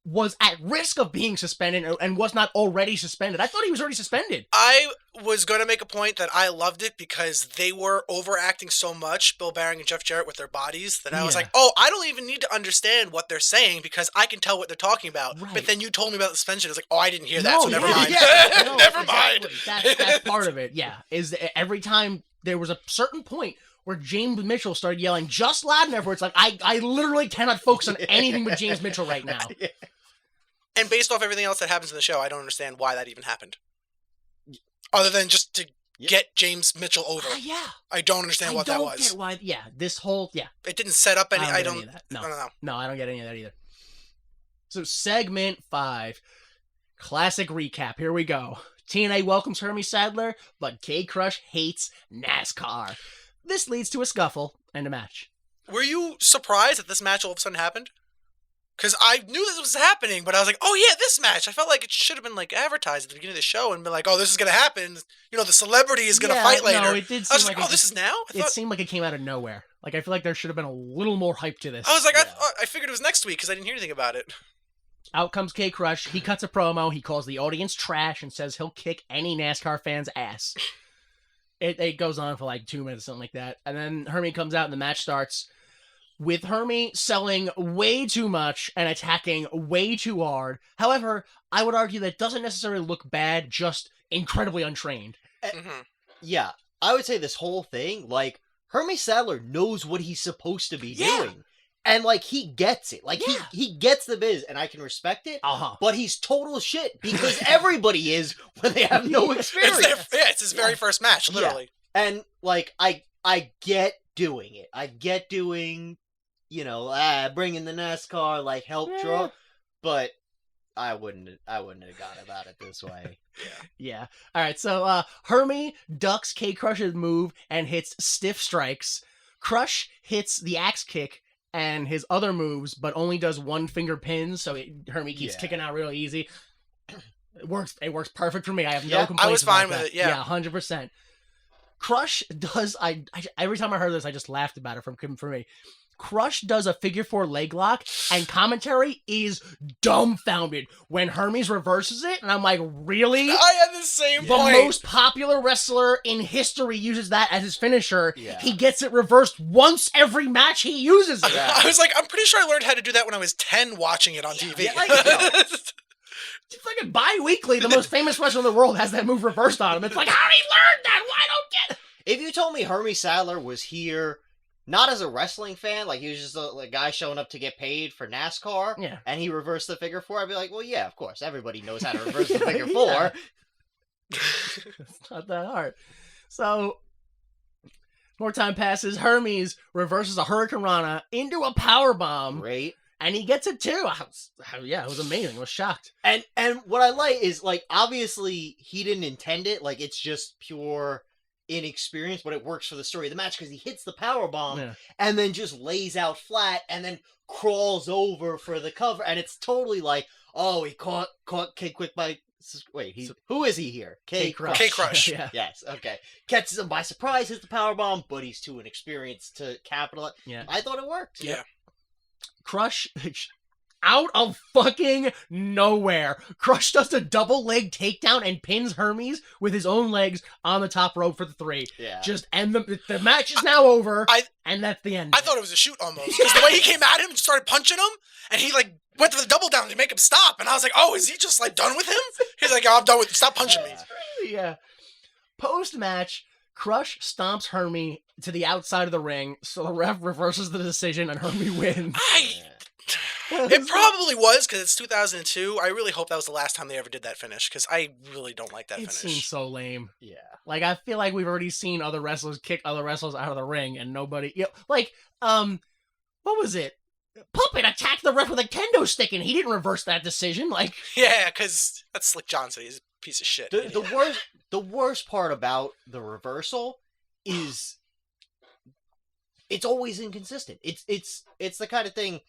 was at risk of being suspended and was not already suspended. I thought he was already suspended. I was going to make a point that I loved it because they were overacting so much, Bill Behrens and Jeff Jarrett, with their bodies, that I was Yeah. like, oh, I don't even need to understand what they're saying because I can tell what they're talking about. Right. But then you told me about the suspension. I was like, oh, I didn't hear that, No, so never yeah, mind. yeah. No, Never mind. exactly. That's part of it. Yeah, is every time there was a certain point where James Mitchell started yelling just loud enough where it's like I literally cannot focus on anything with James Mitchell right now. And based off everything else that happens in the show, I don't understand why that even happened. Other than just to get James Mitchell over. Yeah. I don't understand what that was. I don't get why. Yeah, this whole It didn't set up any. I don't get any of that. I don't know. No, I don't get any of that either. So segment 5, classic recap. Here we go. TNA welcomes Hermie Sadler, but K-Crush hates NASCAR. This leads to a scuffle and a match. Were you surprised that this match all of a sudden happened? Because I knew this was happening, but I was like, oh yeah, this match. I felt like it should have been like advertised at the beginning of the show and been like, oh, this is going to happen. You know, the celebrity is going to fight later. No, it did I seem was like like, oh, this is now? It seemed like it came out of nowhere. Like, I feel like there should have been a little more hype to this. I was like, I figured it was next week because I didn't hear anything about it. Out comes K-Crush. He cuts a promo. He calls the audience trash and says he'll kick any NASCAR fan's ass. It goes on for like 2 minutes, something like that. And then Hermie comes out and the match starts with Hermie selling way too much and attacking way too hard. However, I would argue that doesn't necessarily look bad, just incredibly untrained. Mm-hmm. Yeah, I would say this whole thing, like, Hermie Sadler knows what he's supposed to be doing. And, like, he gets it. Like, he gets the biz, and I can respect it. But he's total shit, because everybody is when they have no experience. It's his very first match, literally. Yeah. And, like, I get doing it. I get doing, you know, bringing the NASCAR, like, help draw. But I wouldn't have gone about it this way. Yeah. All right, so Hermie ducks K-Crush's move and hits stiff strikes. Crush hits the axe kick and his other moves, but only does 1-finger pins, so Hermie keeps kicking out real easy. It works perfect for me. I have no complaints. I was fine about with that. it, yeah. 100%. Crush does, every time I heard this, I just laughed about it for me. Crush does a figure 4 leg lock, and commentary is dumbfounded when Hermes reverses it, and I'm like, really? I had the same The point. most popular wrestler in history uses that as his finisher. Yeah. He gets it reversed once every match he uses it. I was like, I'm pretty sure I learned how to do that when I was 10 watching it on TV. Yeah, like, it's fucking bi-weekly. The most famous wrestler in the world has that move reversed on him. It's like, how did he learn that? Why don't get it? If you told me Hermie Sadler was here, not as a wrestling fan, like he was just a guy showing up to get paid for NASCAR, and he reversed the figure 4, I'd be like, well, yeah, of course, everybody knows how to reverse the figure 4. It's not that hard. So, More time passes. Hermes reverses a Hurricane Rana into a power bomb, Great. and he gets it too. Yeah, it was amazing. I was shocked. And what I like is, like, obviously he didn't intend it. Like, it's just pure inexperience, but it works for the story of the match because he hits the power bomb and then just lays out flat and then crawls over for the cover, and it's totally like, oh, he caught K Quick by. Wait, who is he here? K Crush. K Crush. Yeah. Yes, okay. Catches him by surprise, hits the power bomb, but he's too inexperienced to capitalize. Yeah. I thought it worked. Yeah. Crush, out of fucking nowhere, Crush does a double leg takedown and pins Hermes with his own legs on the top rope for the 3. Yeah. And the match is now over, and that's the end. I thought it was a shoot almost, because the way he came at him and started punching him, and he like went to the double down to make him stop, and I was like, oh, is he just like done with him? He's like, oh, I'm done with you. Stop punching me. Yeah. Post-match, Crush stomps Hermie to the outside of the ring, so the ref reverses the decision and Hermie wins. It probably was, because it's 2002. I really hope that was the last time they ever did that finish, because I really don't like that It finish. seems so lame. Yeah. Like, I feel like we've already seen other wrestlers kick other wrestlers out of the ring, and nobody... what was it? Puppet attacked the ref with a kendo stick, and he didn't reverse that decision. Like, Yeah, because that's Slick Johnson. He's a piece of shit. The worst part about the reversal is it's always inconsistent. It's the kind of thing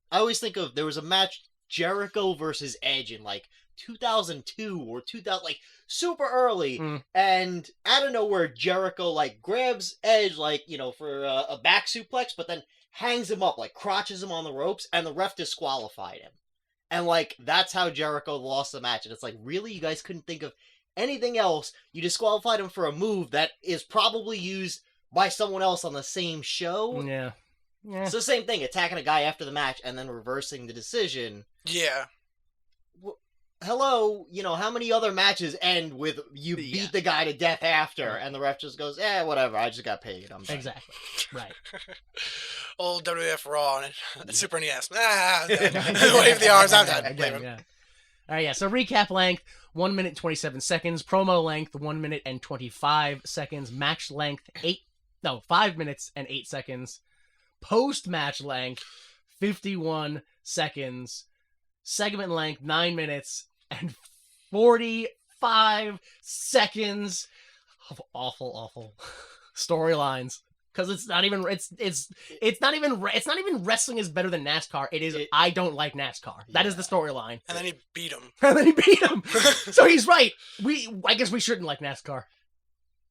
I always think of. There was a match, Jericho versus Edge, in like 2002 or 2000, like super early, and out of nowhere Jericho like grabs Edge, like, you know, for a back suplex, but then hangs him up, like crotches him on the ropes, and the ref disqualified him. And like that's how Jericho lost the match. And it's like, really, you guys couldn't think of anything else? You disqualified him for a move that is probably used by someone else on the same show. yeah. It's the same thing, attacking a guy after the match and then reversing the decision. Yeah. Hello, you know, how many other matches end with you beat the guy to death after, and the ref just goes, whatever, I just got paid. I'm done. Exactly. Right. Old WWF Raw and Super NES. Wave the arms. I'm done. Yeah. All right, yeah. So recap length, 1 minute 27 seconds. Promo length, 1 minute and 25 seconds. Match length, 5 minutes and 8 seconds. Post-match length, 51 seconds. Segment length, 9 minutes and 45 seconds of awful storylines. Because it's not even wrestling is better than NASCAR. I don't like NASCAR. That is the storyline. And then he beat him. So he's right. I guess we shouldn't like NASCAR.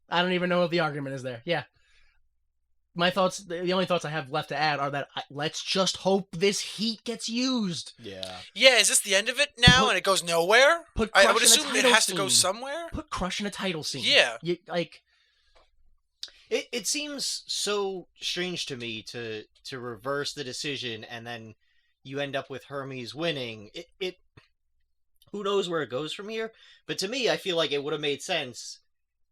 I don't even know what the argument is there. Yeah. My thoughts, the only thoughts I have left to add are that let's just hope this heat gets used. Yeah. Yeah, is this the end of it now and it goes nowhere? I would assume it has to go somewhere. Put Crush in a title scene. Yeah. It seems so strange to me to reverse the decision and then you end up with Hermes winning. It who knows where it goes from here? But to me, I feel like it would have made sense.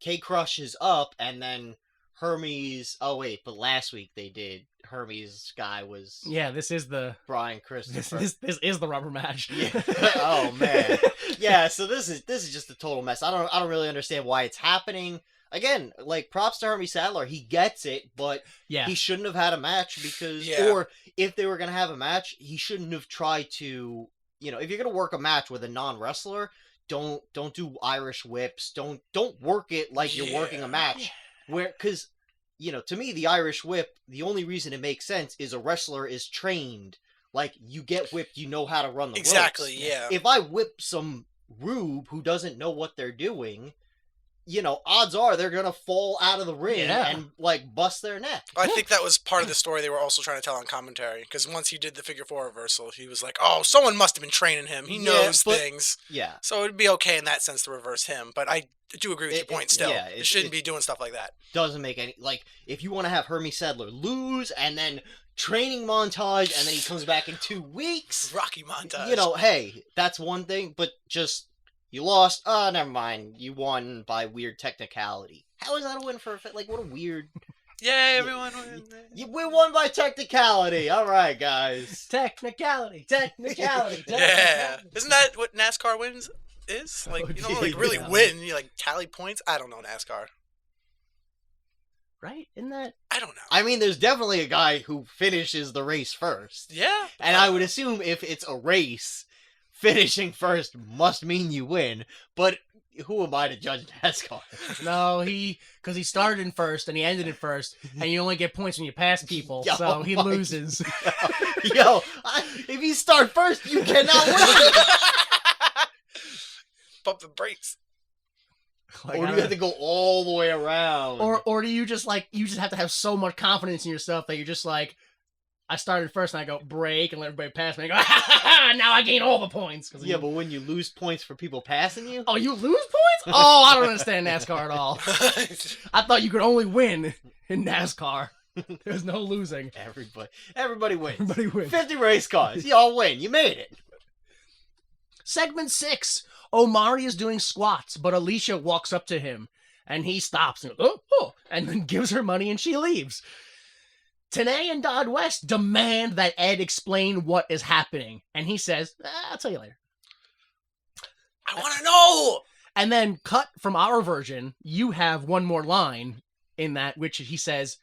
K Crush is up and then Hermes. Oh wait, but last week they did. Hermes guy was. Yeah, this is the Brian Christopher. This is the rubber match. Yeah. Oh man. Yeah. So this is just a total mess. I don't really understand why it's happening. Again, like props to Hermes Sadler. He gets it, but he shouldn't have had a match because, or if they were gonna have a match, he shouldn't have tried to. You know, if you're gonna work a match with a non-wrestler, don't do Irish whips. Don't work it like you're working a match. Because, you know, to me, the Irish whip, the only reason it makes sense is a wrestler is trained. Like, you get whipped, you know how to run the ropes. Exactly, yeah. If I whip some rube who doesn't know what they're doing, you know, odds are they're going to fall out of the ring and, like, bust their neck. I think that was part of the story they were also trying to tell on commentary. Because once he did the figure 4 reversal, he was like, oh, someone must have been training him. He knows things. Yeah. So it'd be okay in that sense to reverse him. But I do agree with your point still. It shouldn't be doing stuff like that. Doesn't make any... Like, if you want to have Hermes Sadler lose and then training montage and then he comes back in 2 weeks... Rocky montage. You know, hey, that's one thing, but just... You lost. Oh, never mind. You won by weird technicality. How is that a win for a fit? Like, what a weird... Yeah, everyone won. We won by technicality. All right, guys. Technicality. Yeah. Isn't that what NASCAR wins is? Like, you don't like really win. You like tally points. I don't know NASCAR. right? Isn't that? I don't know. I mean, there's definitely a guy who finishes the race first. Yeah. And I would assume if it's a race, finishing first must mean you win. But who am I to judge NASCAR? No, because he started in first and he ended in first, and you only get points when you pass people, Yo, so he my- loses. If you start first, you cannot win. Pump the brakes. Like, Or I do you don't have to go all the way around? or do you just have to have so much confidence in yourself that you're just like, I started first and I go break and let everybody pass me. And I go, ha, ha, ha, now I gain all the points. Yeah, but when you lose points for people passing you? Oh, you lose points? Oh, I don't understand NASCAR at all. I thought you could only win in NASCAR. There's no losing. Everybody wins. Everybody wins. 50 race cars. You all win. You made it. Segment 6. Omari is doing squats, but Alicia walks up to him, and he stops and goes, and then gives her money, and she leaves. Tanae and Dodd West demand that Ed explain what is happening, and he says, I'll tell you later. I want to know. And then cut from our version, you have one more line in that, which he says,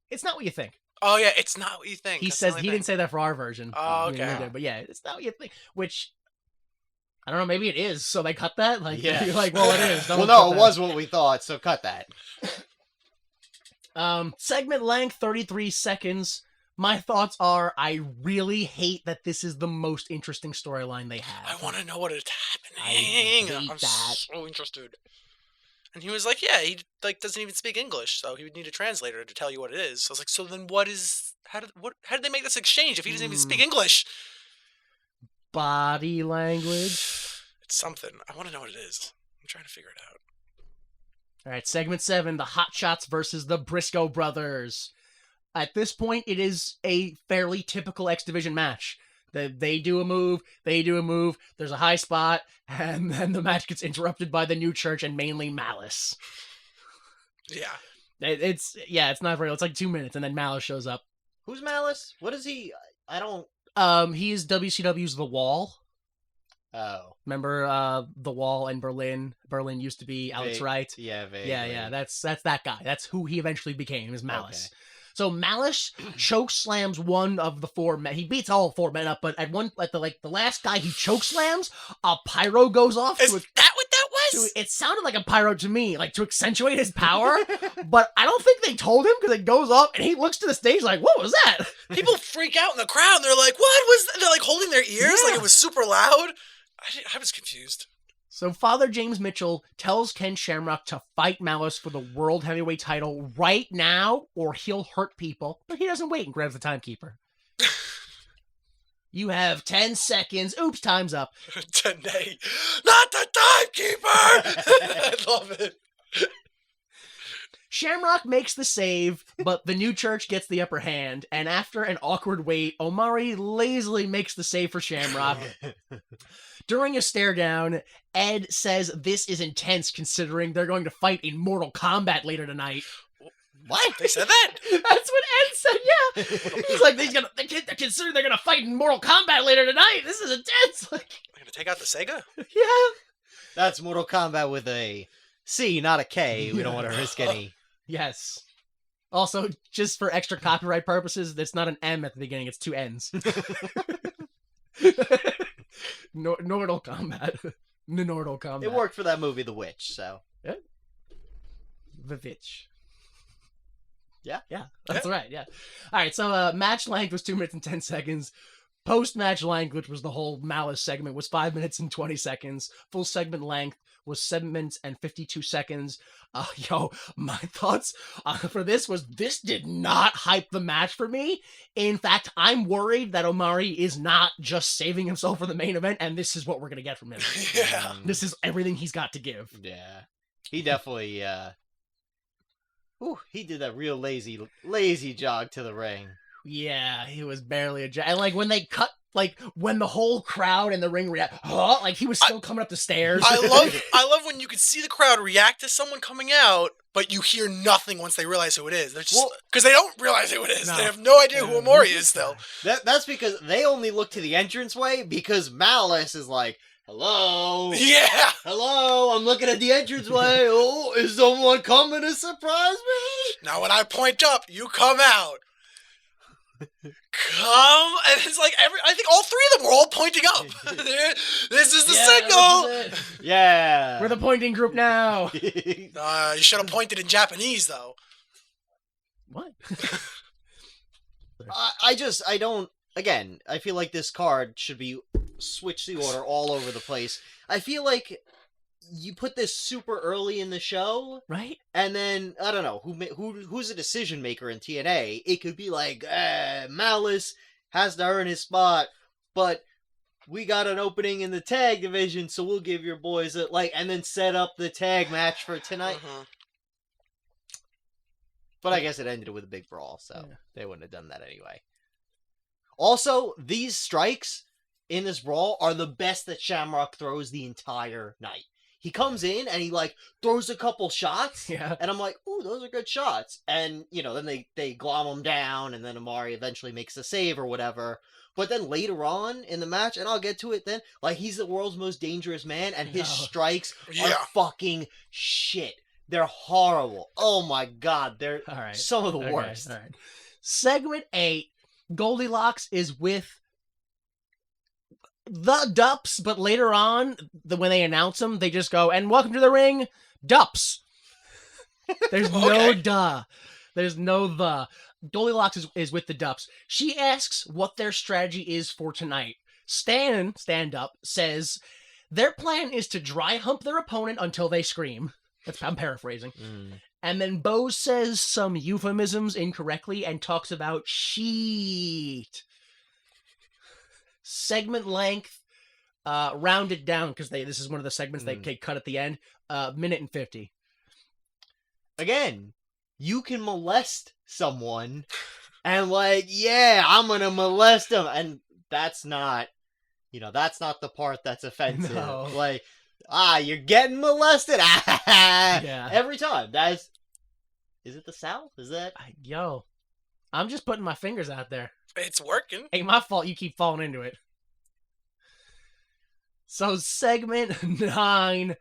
it's not what you think. Oh yeah, it's not what you think. He That's says the he only didn't say that for our version. Oh, We okay. did, but yeah, it's not what you think. Which, I don't know, maybe it is, so they cut that? Like, Yeah. you're like, well, it is. Don't Well, cut no, it that. was what we thought, so cut that. Segment length 33 seconds. My thoughts are I really hate that this is the most interesting storyline they have. I want to know what is I happening. hate I'm that. so interested. And he was like, yeah, he like doesn't even speak English, so he would need a translator to tell you what it is. So I was like, so then what is how did they make this exchange if he doesn't even speak English? Body language. It's something. I want to know what it is. I'm trying to figure it out. All right, segment 7, the Hot Shots versus the Briscoe brothers. At this point, it is a fairly typical X Division match. They do a move, there's a high spot, and then the match gets interrupted by the New Church and mainly Malice. Yeah. It's not very. It's like 2 minutes, and then Malice shows up. Who's Malice? What is he? I don't... He is WCW's The Wall. Oh. Remember the Wall in Berlin? Berlin used to be Alex Wright. Yeah, vaguely. Yeah. That's that guy. That's who he eventually became. Is Malice. Okay. So Malice choke slams one of the 4 men. He beats all 4 men up, but at the last guy he choke slams, a pyro goes off. Is that what that was? It sounded like a pyro to me, like to accentuate his power. But I don't think they told him because it goes off and he looks to the stage like, "What was that?" People freak out in the crowd. And they're like, "What was that?" They're like holding their ears like it was super loud. I was confused. So Father James Mitchell tells Ken Shamrock to fight Malice for the World Heavyweight title right now or he'll hurt people. But he doesn't wait and grabs the timekeeper. You have 10 seconds. Oops, time's up. Today, not the timekeeper. I love it. Shamrock makes the save, but the New Church gets the upper hand. And after an awkward wait, Omari lazily makes the save for Shamrock. During a stare down, Ed says this is intense considering they're going to fight in Mortal Kombat later tonight. What? They said that? That's what Ed said, yeah. He's like, they're considering they're going to fight in Mortal Kombat later tonight. This is intense. Like, They're going to take out the Sega? yeah. That's Mortal Kombat with a C, not a K. We don't want to risk any... Yes. Also, just for extra copyright purposes, it's not an M at the beginning, it's 2 N's. Mortal Kombat. Mortal Kombat. It worked for that movie, The Witch, so... The Vitch. Yeah. Yeah, that's right, yeah. Alright, so match length was 2 minutes and 10 seconds. Post-match length, which was the whole Malice segment, was 5 minutes and 20 seconds. Full segment length was 7 minutes and 52 seconds. My thoughts for this was this did not hype the match for me. In fact, I'm worried that Omari is not just saving himself for the main event, and this is what we're going to get from him. Yeah. This is everything he's got to give. Yeah. He definitely, he did that real lazy jog to the ring. Yeah, he was barely and like when they cut, like when the whole crowd in the ring react, like he was still coming up the stairs. I love when you could see the crowd react to someone coming out, but you hear nothing once they realize who it is. They're just because they don't realize who it is. No. They have no idea who Omori is still. That's because they only look to the entranceway because Malice is like, hello? Yeah. Hello, I'm looking at the entranceway. Oh, is someone coming to surprise me? Now when I point up, you come out. Come, and it's like I think all three of them were all pointing up. This is the signal. This is it. Yeah. We're the pointing group now. You should have pointed in Japanese though. What? I don't. Again, I feel like this card should be switch the order all over the place. I feel like you put this super early in the show, Right? and then I don't know who's a decision maker in TNA. It could be like Malice has to earn his spot, but we got an opening in the tag division, so we'll give your boys a and then set up the tag match for tonight. But I guess it ended with a big brawl, so they wouldn't have done that anyway. Also, these strikes in this brawl are the best that Shamrock throws the entire night. He comes in and he throws a couple shots, Yeah. and I'm like, ooh, those are good shots. And, then they glom him down, and then Amari eventually makes a save or whatever. But then later on in the match, and I'll get to it then, he's the world's most dangerous man, and his strikes are fucking shit. They're horrible. Oh my god, they're some of the worst. All right. Segment 8, Goldilocks is with the Dups, but later on, when they announce them, they just go, and welcome to the ring, Dups. There's no duh. There's no the. Goldilocks is with the Dups. She asks what their strategy is for tonight. Stand up, says their plan is to dry hump their opponent until they scream. I'm paraphrasing. And then Bo says some euphemisms incorrectly and talks about sheet. Segment length, rounded down, because this is one of the segments they cut at the end, minute and 50. Again, you can molest someone and I'm gonna molest them, and that's not the part that's offensive. No. You're getting molested. Yeah. Every time. Is it the South? Is that? Yo, I'm just putting my fingers out there. It's working. Ain't my fault you keep falling into it. So segment 9,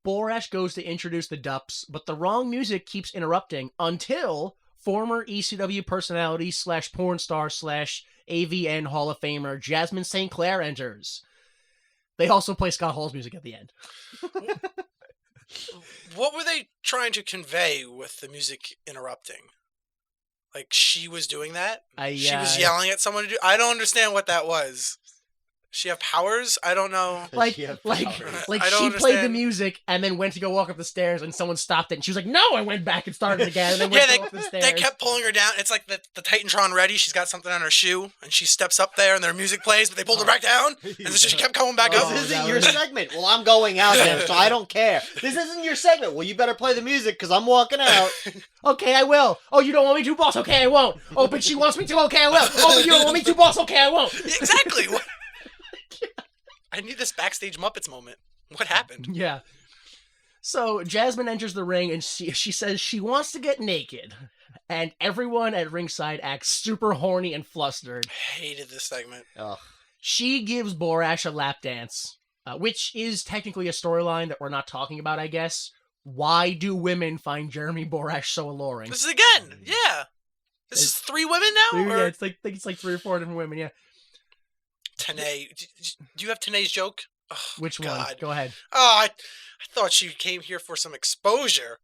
Borash goes to introduce the Dups, but the wrong music keeps interrupting until former ECW personality / porn star / AVN Hall of Famer Jasmine St. Clair enters. They also play Scott Hall's music at the end. What were they trying to convey with the music interrupting? She was doing that? She was yelling at someone to do... I don't understand what that was. She have powers? I don't know. She understand. played the music and then went to go walk up the stairs and someone stopped it and she was like, no, I went back and started again and then went up the stairs. They kept pulling her down. It's like the Titantron ready. She's got something on her shoe and she steps up there and their music plays, but they pulled her back down and so she kept coming back up. This isn't your segment. Well, I'm going out there, so I don't care. This isn't your segment. Well, you better play the music because I'm walking out. Okay, I will. Oh, you don't want me to, boss? Okay, I won't. Oh, but she wants me to? Okay, I will. Oh, but you don't want me to, boss? Okay, I won't. Exactly. I need this backstage Muppets moment. What happened? Yeah. So Jasmine enters the ring and she says she wants to get naked. And everyone at ringside acts super horny and flustered. Hated this segment. Ugh. She gives Borash a lap dance, which is technically a storyline that we're not talking about, I guess. Why do women find Jeremy Borash so alluring? This is again. Yeah. This is 3 women now? Yeah, I think it's 3 or 4 different women, yeah. Tenay. Do you have Tenay's joke? Oh, which God. one? Go ahead. Oh, I thought she came here for some exposure.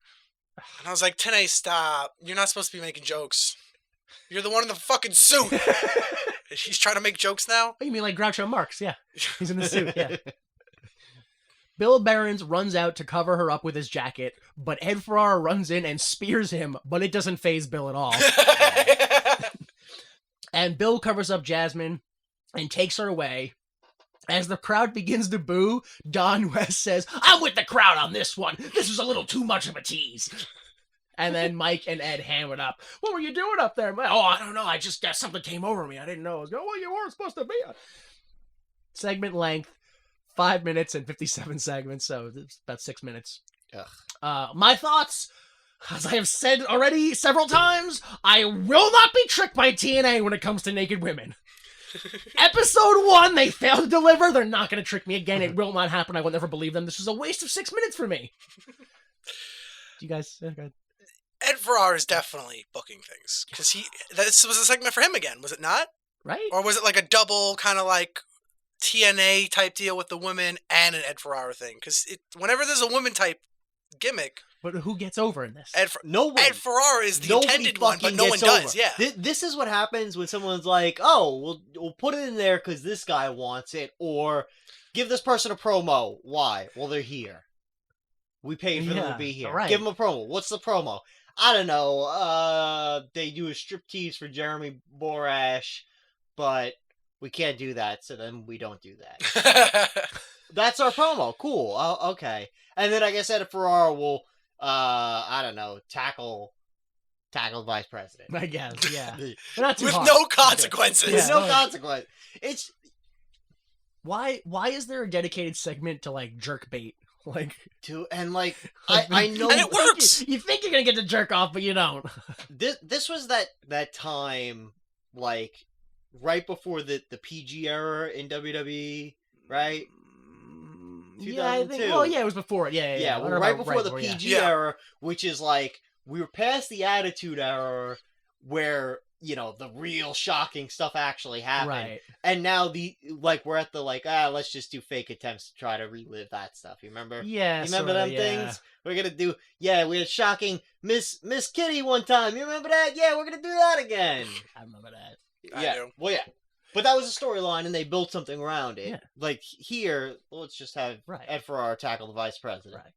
And I was like, Tenay, stop. You're not supposed to be making jokes. You're the one in the fucking suit. He's trying to make jokes now? Oh, you mean like Groucho Marx? Yeah. He's in the suit, yeah. Bill Behrens runs out to cover her up with his jacket, but Ed Ferrara runs in and spears him, but it doesn't faze Bill at all. And Bill covers up Jasmine and takes her away. As the crowd begins to boo, Don West says, I'm with the crowd on this one. This was a little too much of a tease. And then Mike and Ed ham it up. What were you doing up there? Oh, I don't know. I just got something came over me. I didn't know. I was going, well, you weren't supposed to be. Segment length, 5 minutes and 57 segments. So it's about 6 minutes. My thoughts, as I have said already several times, I will not be tricked by TNA when it comes to naked women. Episode 1, they failed to deliver. They're not going to trick me again. It will not happen. I will never believe them. This was a waste of 6 minutes for me. Do you guys... Okay. Ed Ferrara is definitely booking things because this was a segment for him again, was it not? Right? Or was it like a double kind of like TNA type deal with the women and an Ed Ferrara thing? Because whenever there's a woman type gimmick, But who gets over in this? Nobody. Ed Ferrara is the Nobody intended one, but fucking no one gets does. over. Yeah. This is what happens when someone's like, "Oh, we'll put it in there because this guy wants it," or "Give this person a promo." Why? Well, they're here. We paid for them to be here. right. Give them a promo. What's the promo? I don't know. They do a striptease for Jeremy Borash, but we can't do that, so then we don't do that. That's our promo. Cool. Okay. And then I guess Ed Ferrara will, I don't know, tackle the vice president. I guess, yeah. But not too With hard. no consequences. There's no consequence. It's Why is there a dedicated segment to, like, jerk bait? Like... I know. And it works! You think you're gonna get to jerk off, but you don't. This was that time, like, right before the PG era in WWE, right? Yeah, I think... 2002. Well, yeah, it was before it. Yeah. Yeah, well, right before the PG era, which is like, we were past the Attitude Era where, you know, the real shocking stuff actually happened. Right. And now we're at the let's just do fake attempts to try to relive that stuff. You remember? Yeah, You remember them things? We're gonna do, we had shocking Miss Kitty one time. You remember that? Yeah, we're gonna do that again. I remember that. I Yeah. do. Well, yeah. But that was a storyline, and they built something around it. Yeah. Like, here, let's just have Right. Ed Ferrara tackle the vice president. Right.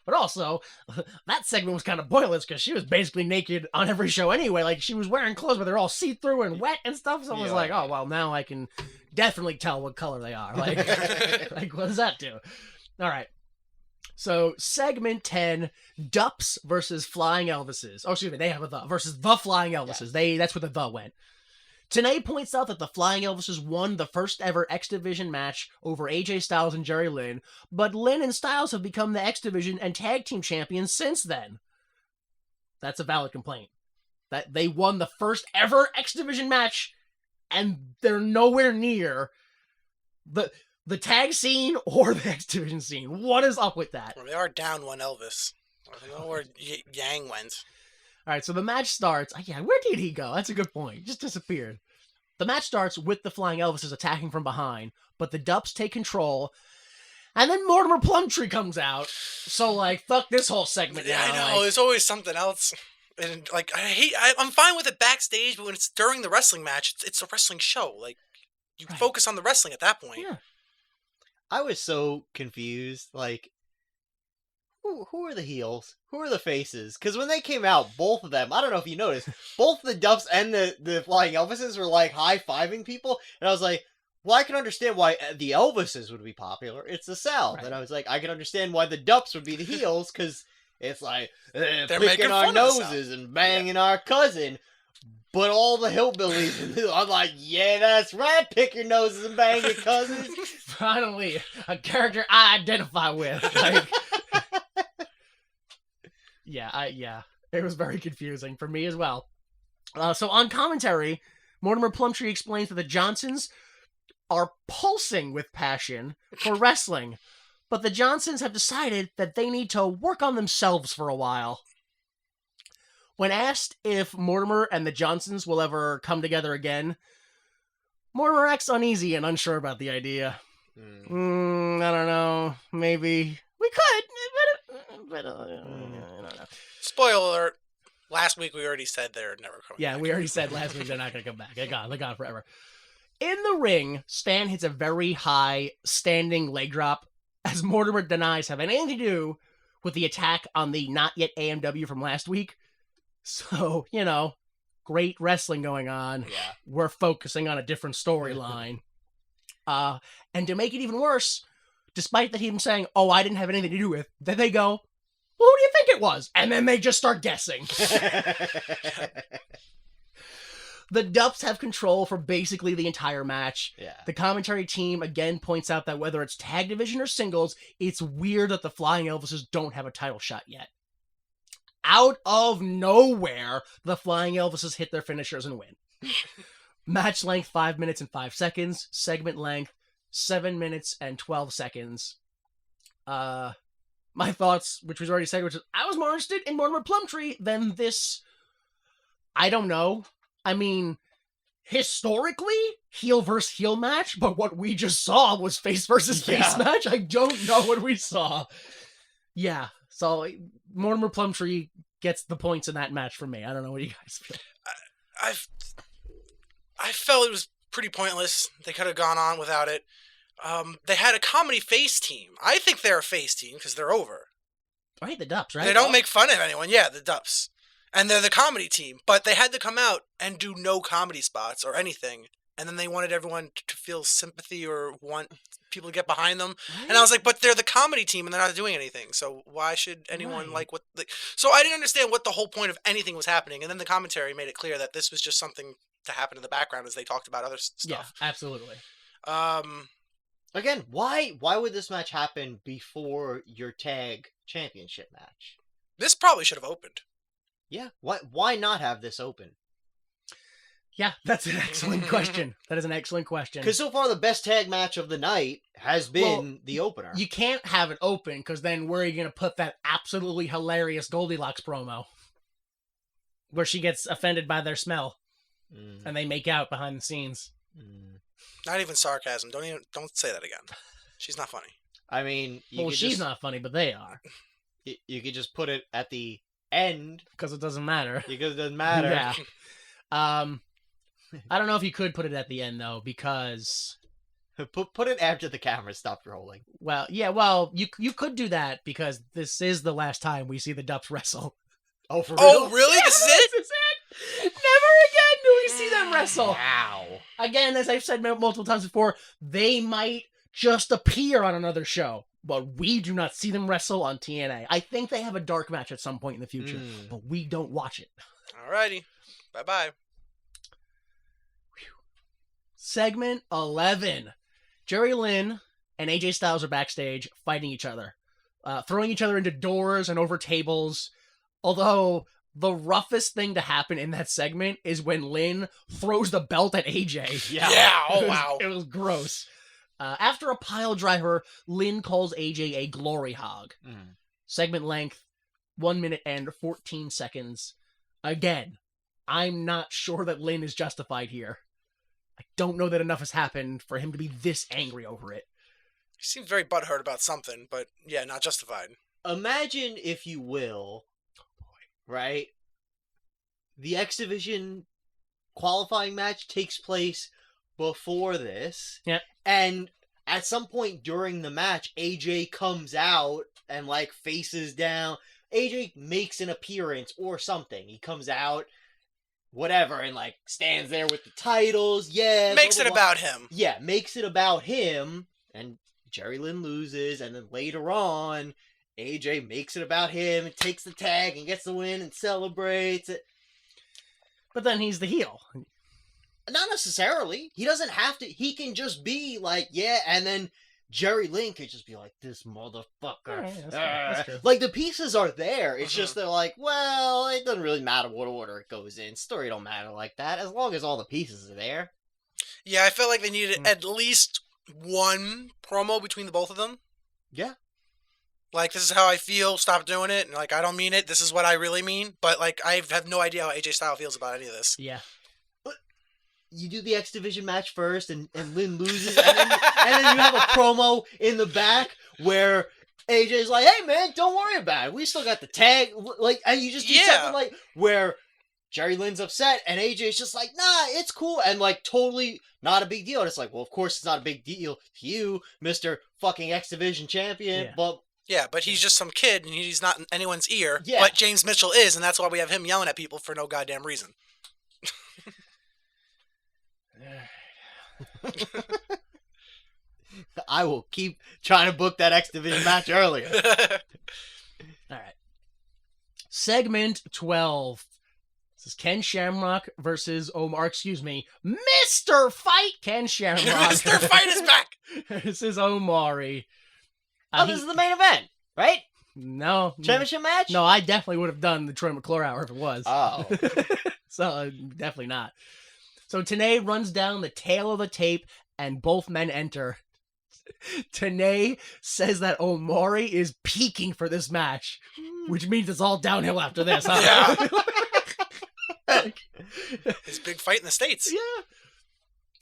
But also, that segment was kind of pointless because she was basically naked on every show anyway. Like, she was wearing clothes, but they're all see-through and wet and stuff. So I was like, oh, well, now I can definitely tell what color they are. Like, like, what does that do? All right. So, segment 10, Dups versus Flying Elvises. Oh, excuse me, they have a the versus the Flying Elvises. That's where the went. Tenay points out that the Flying Elvises won the first ever X Division match over AJ Styles and Jerry Lynn, but Lynn and Styles have become the X Division and Tag Team Champions since then. That's a valid complaint. That they won the first ever X Division match, and they're nowhere near the tag scene or the X Division scene. What is up with that? Well, they are down one Elvis. I don't know where Yang went. All right, so the match starts. Yeah, where did he go? That's a good point. He just disappeared. The match starts with the Flying Elvises attacking from behind, but the Dups take control, and then Mortimer Plumtree comes out. So, like, fuck this whole segment now. I know, like, there's always something else. And, like, I'm fine with it backstage, but when it's during the wrestling match, it's a wrestling show. Like, you Right. focus on the wrestling at that point. Yeah. I was so confused. Like, who are the heels? Who are the faces? Because when they came out, both of them, I don't know if you noticed, both the Duffs and the Flying Elvises were, like, high-fiving people. And I was like, well, I can understand why the Elvises would be popular. It's the South. Right. And I was like, I can understand why the Duffs would be the heels, because it's like, They're picking making our fun of the South. noses and banging our cousin. But all the hillbillies, I'm like, yeah, that's right, pick your noses and bang your cousins. Finally, a character I identify with. Like, yeah, it was very confusing for me as well. So on commentary, Mortimer Plumtree explains that the Johnsons are pulsing with passion for wrestling, but the Johnsons have decided that they need to work on themselves for a while. When asked if Mortimer and the Johnsons will ever come together again, Mortimer acts uneasy and unsure about the idea. I don't know. Maybe we could, but I don't know. Spoiler alert. Last week we already said they're never coming Yeah, back. we already said last week they're not going to come back. They're gone forever. In the ring, Stan hits a very high standing leg drop as Mortimer denies having anything to do with the attack on the not yet AMW from last week. So, you know, great wrestling going on. Yeah. We're focusing on a different storyline. And to make it even worse, despite that him saying, oh, I didn't have anything to do with, then they go, well, who do you think it was? And then they just start guessing. The Dups have control for basically the entire match. Yeah. The commentary team again points out that whether it's tag division or singles, it's weird that the Flying Elvises don't have a title shot yet. Out of nowhere, the Flying Elvises hit their finishers and win. Match length 5 minutes and 5 seconds. Segment length 7 minutes and 12 seconds. My thoughts, which was already said, which is I was more interested in Mortimer Plumtree than this. I don't know. I mean, historically, heel versus heel match, but what we just saw was face versus face match. I don't know what we saw. Yeah, so Mortimer Plumtree gets the points in that match for me. I don't know what you guys feel. I felt it was pretty pointless. They could have gone on without it. They had a comedy face team. I think they're a face team because they're over. Right, the Dups, right? They don't make fun of anyone. Yeah, the Dups. And they're the comedy team. But they had to come out and do no comedy spots or anything. And then they wanted everyone to feel sympathy or want people to get behind them. Right. And I was like, but they're the comedy team and they're not doing anything. So why should anyone like what... So I didn't understand what the whole point of anything was happening. And then the commentary made it clear that this was just something to happen in the background as they talked about other stuff. Yeah, absolutely. Again, why would this match happen before your tag championship match? This probably should have opened. Yeah, why not have this open? Yeah, that's an excellent question. That is an excellent question. Because so far the best tag match of the night has been the opener. You can't have it open because then where are you going to put that absolutely hilarious Goldilocks promo? Where she gets offended by their smell and they make out behind the scenes. Not even sarcasm. Don't say that again. She's not funny. I mean, she's not funny, but they are. You could just put it at the end because it doesn't matter. Because it doesn't matter. Yeah. I don't know if you could put it at the end though, because put it after the camera stopped rolling. Well, yeah. Well, you could do that because this is the last time we see the Dups wrestle. Oh, for real? Oh, really? Yeah, this is it? This is it. Never again do we see them wrestle. Wow. Again, as I've said multiple times before, they might just appear on another show, but we do not see them wrestle on TNA. I think they have a dark match at some point in the future, but we don't watch it. Alrighty. Bye-bye. Segment 11. Jerry Lynn and AJ Styles are backstage fighting each other, throwing each other into doors and over tables. Although the roughest thing to happen in that segment is when Lynn throws the belt at AJ. Yeah. Oh, wow. It was gross. After a pile driver, Lynn calls AJ a glory hog. Segment length, 1 minute and 14 seconds. Again, I'm not sure that Lynn is justified here. I don't know that enough has happened for him to be this angry over it. He seemed very butthurt about something, but yeah, not justified. Imagine, if you will, right? The X Division qualifying match takes place before this. Yep. And at some point during the match, AJ comes out and, like, faces down. AJ makes an appearance or something. He comes out, whatever, and, like, stands there with the titles. Yeah. Makes blah, blah, it blah. about him. Yeah, makes it about him. And Jerry Lynn loses. And then later on, AJ makes it about him and takes the tag and gets the win and celebrates it. But then he's the heel. Not necessarily. He doesn't have to. He can just be like, yeah, and then Jerry Lynn could just be like, this motherfucker. Right, that's true. Like, the pieces are there. It's just they're like, well, it doesn't really matter what order it goes in. Story don't matter like that, as long as all the pieces are there. Yeah, I felt like they needed at least one promo between the both of them. Yeah. Like, this is how I feel, stop doing it. And, like, I don't mean it, this is what I really mean. But, like, I have no idea how AJ Styles feels about any of this. Yeah. But you do the X Division match first, and Lynn loses, and then you have a promo in the back where AJ's like, hey, man, don't worry about it. We still got the tag. Like, and you just do something like where Jerry Lynn's upset, and AJ's just like, nah, it's cool. And, like, totally not a big deal. And it's like, well, of course it's not a big deal to you, Mr. fucking X Division champion, but... Yeah, but he's just some kid, and he's not in anyone's ear. Yeah. But James Mitchell is, and that's why we have him yelling at people for no goddamn reason. I will keep trying to book that X Division match earlier. All right. Segment 12. This is Ken Shamrock versus Mr. Fight Ken Shamrock. Mr. Fight is back! This is Omari. This is the main event, right? No. Championship match? No, I definitely would have done the Troy McClure hour if it was. Oh. So, definitely not. So Tenay runs down the tail of the tape, and both men enter. Tenay says that Omari is peaking for this match, which means it's all downhill after this, huh? Yeah. His big fight in the States. Yeah.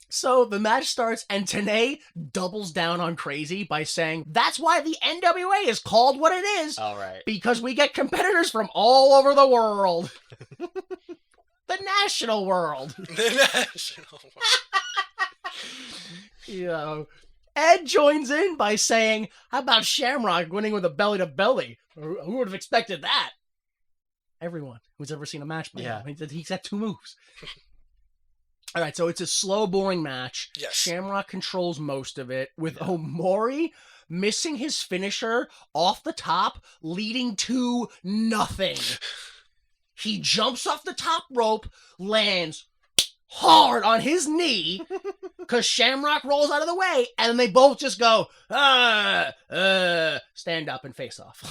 So the match starts, and Tenay doubles down on Crazy by saying, that's why the NWA is called what it is. All right. Because we get competitors from all over the world. The national world. The national world. You know, Ed joins in by saying, how about Shamrock winning with a belly-to-belly? Who would have expected that? Everyone who's ever seen a match by him. He's got 2 moves. All right, so it's a slow, boring match. Yes. Shamrock controls most of it, with Omori missing his finisher off the top, leading to nothing. He jumps off the top rope, lands hard on his knee, because Shamrock rolls out of the way, and then they both just go, stand up and face off.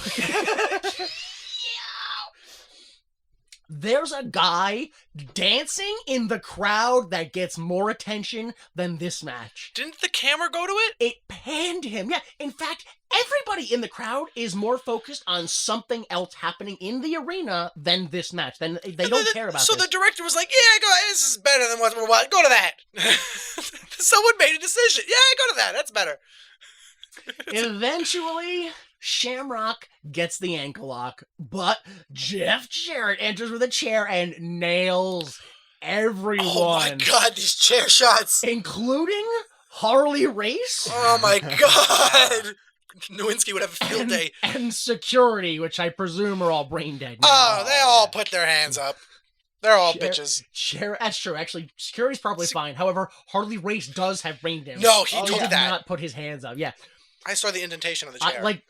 There's a guy dancing in the crowd that gets more attention than this match. Didn't the camera go to it? It panned him. Yeah, in fact, everybody in the crowd is more focused on something else happening in the arena than this match. Then they don't care about So this. the director was like, yeah, this is better than what. Go to that. Someone made a decision. Yeah, go to that. That's better. Eventually, Shamrock gets the ankle lock, but Jeff Jarrett enters with a chair and nails everyone. Oh my god, these chair shots. Including Harley Race. Oh my god. Nowinski would have a field day. And security, which I presume are all brain dead now. Oh, they all put their hands up. They're all bitches. That's true. Actually, security's probably fine. However, Harley Race does have brain damage. No, he did told that. not put his hands up. Yeah. I saw the indentation of the chair.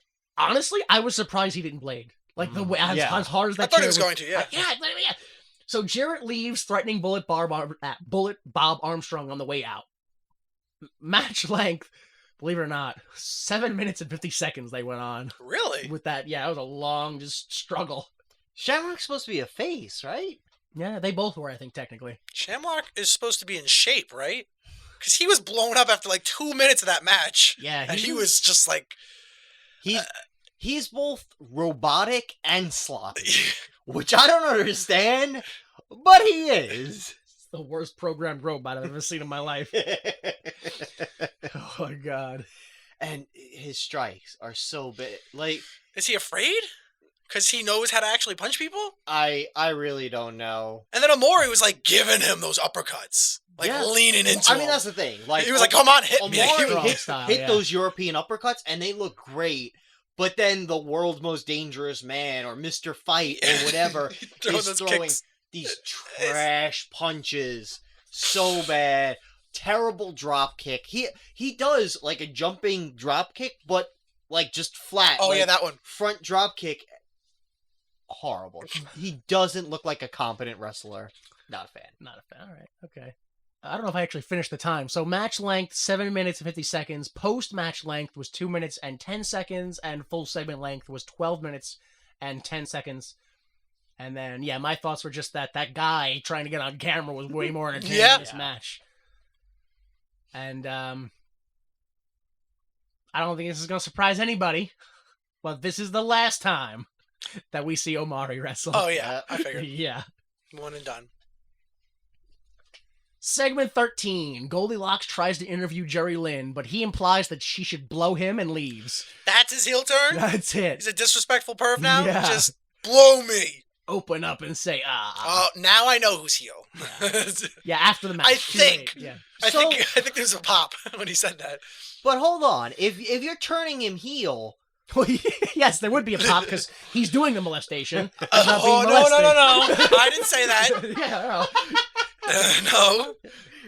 Honestly, I was surprised he didn't blade. Like, the way, as hard as that I thought chair he was going to, yeah. Yeah. So Jarrett leaves, threatening Bullet Bob Armstrong on the way out. Match length, believe it or not, 7 minutes and 50 seconds they went on. Really? With that, yeah, it was a long just struggle. Shamrock's supposed to be a face, right? Yeah, they both were, I think, technically. Shamrock is supposed to be in shape, right? Because he was blown up after like 2 minutes of that match. Yeah. And he was just like... He's both robotic and sloppy, which I don't understand, but he is. It's the worst programmed robot I've ever seen in my life. Oh my god. And his strikes are so big. Like, is he afraid? Because he knows how to actually punch people? I really don't know. And then Omori was like giving him those uppercuts. Like leaning into him. I mean, that's the thing. Like, he was like, come on, hit me. Omori style, hit those European uppercuts, and they look great. But then the world's most dangerous man, or Mr. Fight, or whatever, is throwing these trash punches so bad. Terrible drop kick. He does like a jumping drop kick, but like just flat. Oh, like, yeah, that one. Front drop kick. Horrible. He doesn't look like a competent wrestler. Not a fan. Not a fan. All right. Okay. I don't know if I actually finished the time. So match length, 7 minutes and 50 seconds. Post-match length was 2 minutes and 10 seconds. And full segment length was 12 minutes and 10 seconds. And then, yeah, my thoughts were just that guy trying to get on camera was way more entertaining than this match. And I don't think this is going to surprise anybody. But this is the last time that we see Omari wrestle. Oh, yeah. I figured. Yeah. One and done. Segment 13. Goldilocks tries to interview Jerry Lynn, but he implies that she should blow him and leaves. That's his heel turn? That's it. He's a disrespectful perv now? Yeah. Just blow me. Open up and say, Oh, now I know who's heel. Yeah, after the match. I think. Yeah. I think there's a pop when he said that. But hold on. If you're turning him heel... Well, yes, there would be a pop because he's doing the molestation. No. I didn't say that. Yeah, no.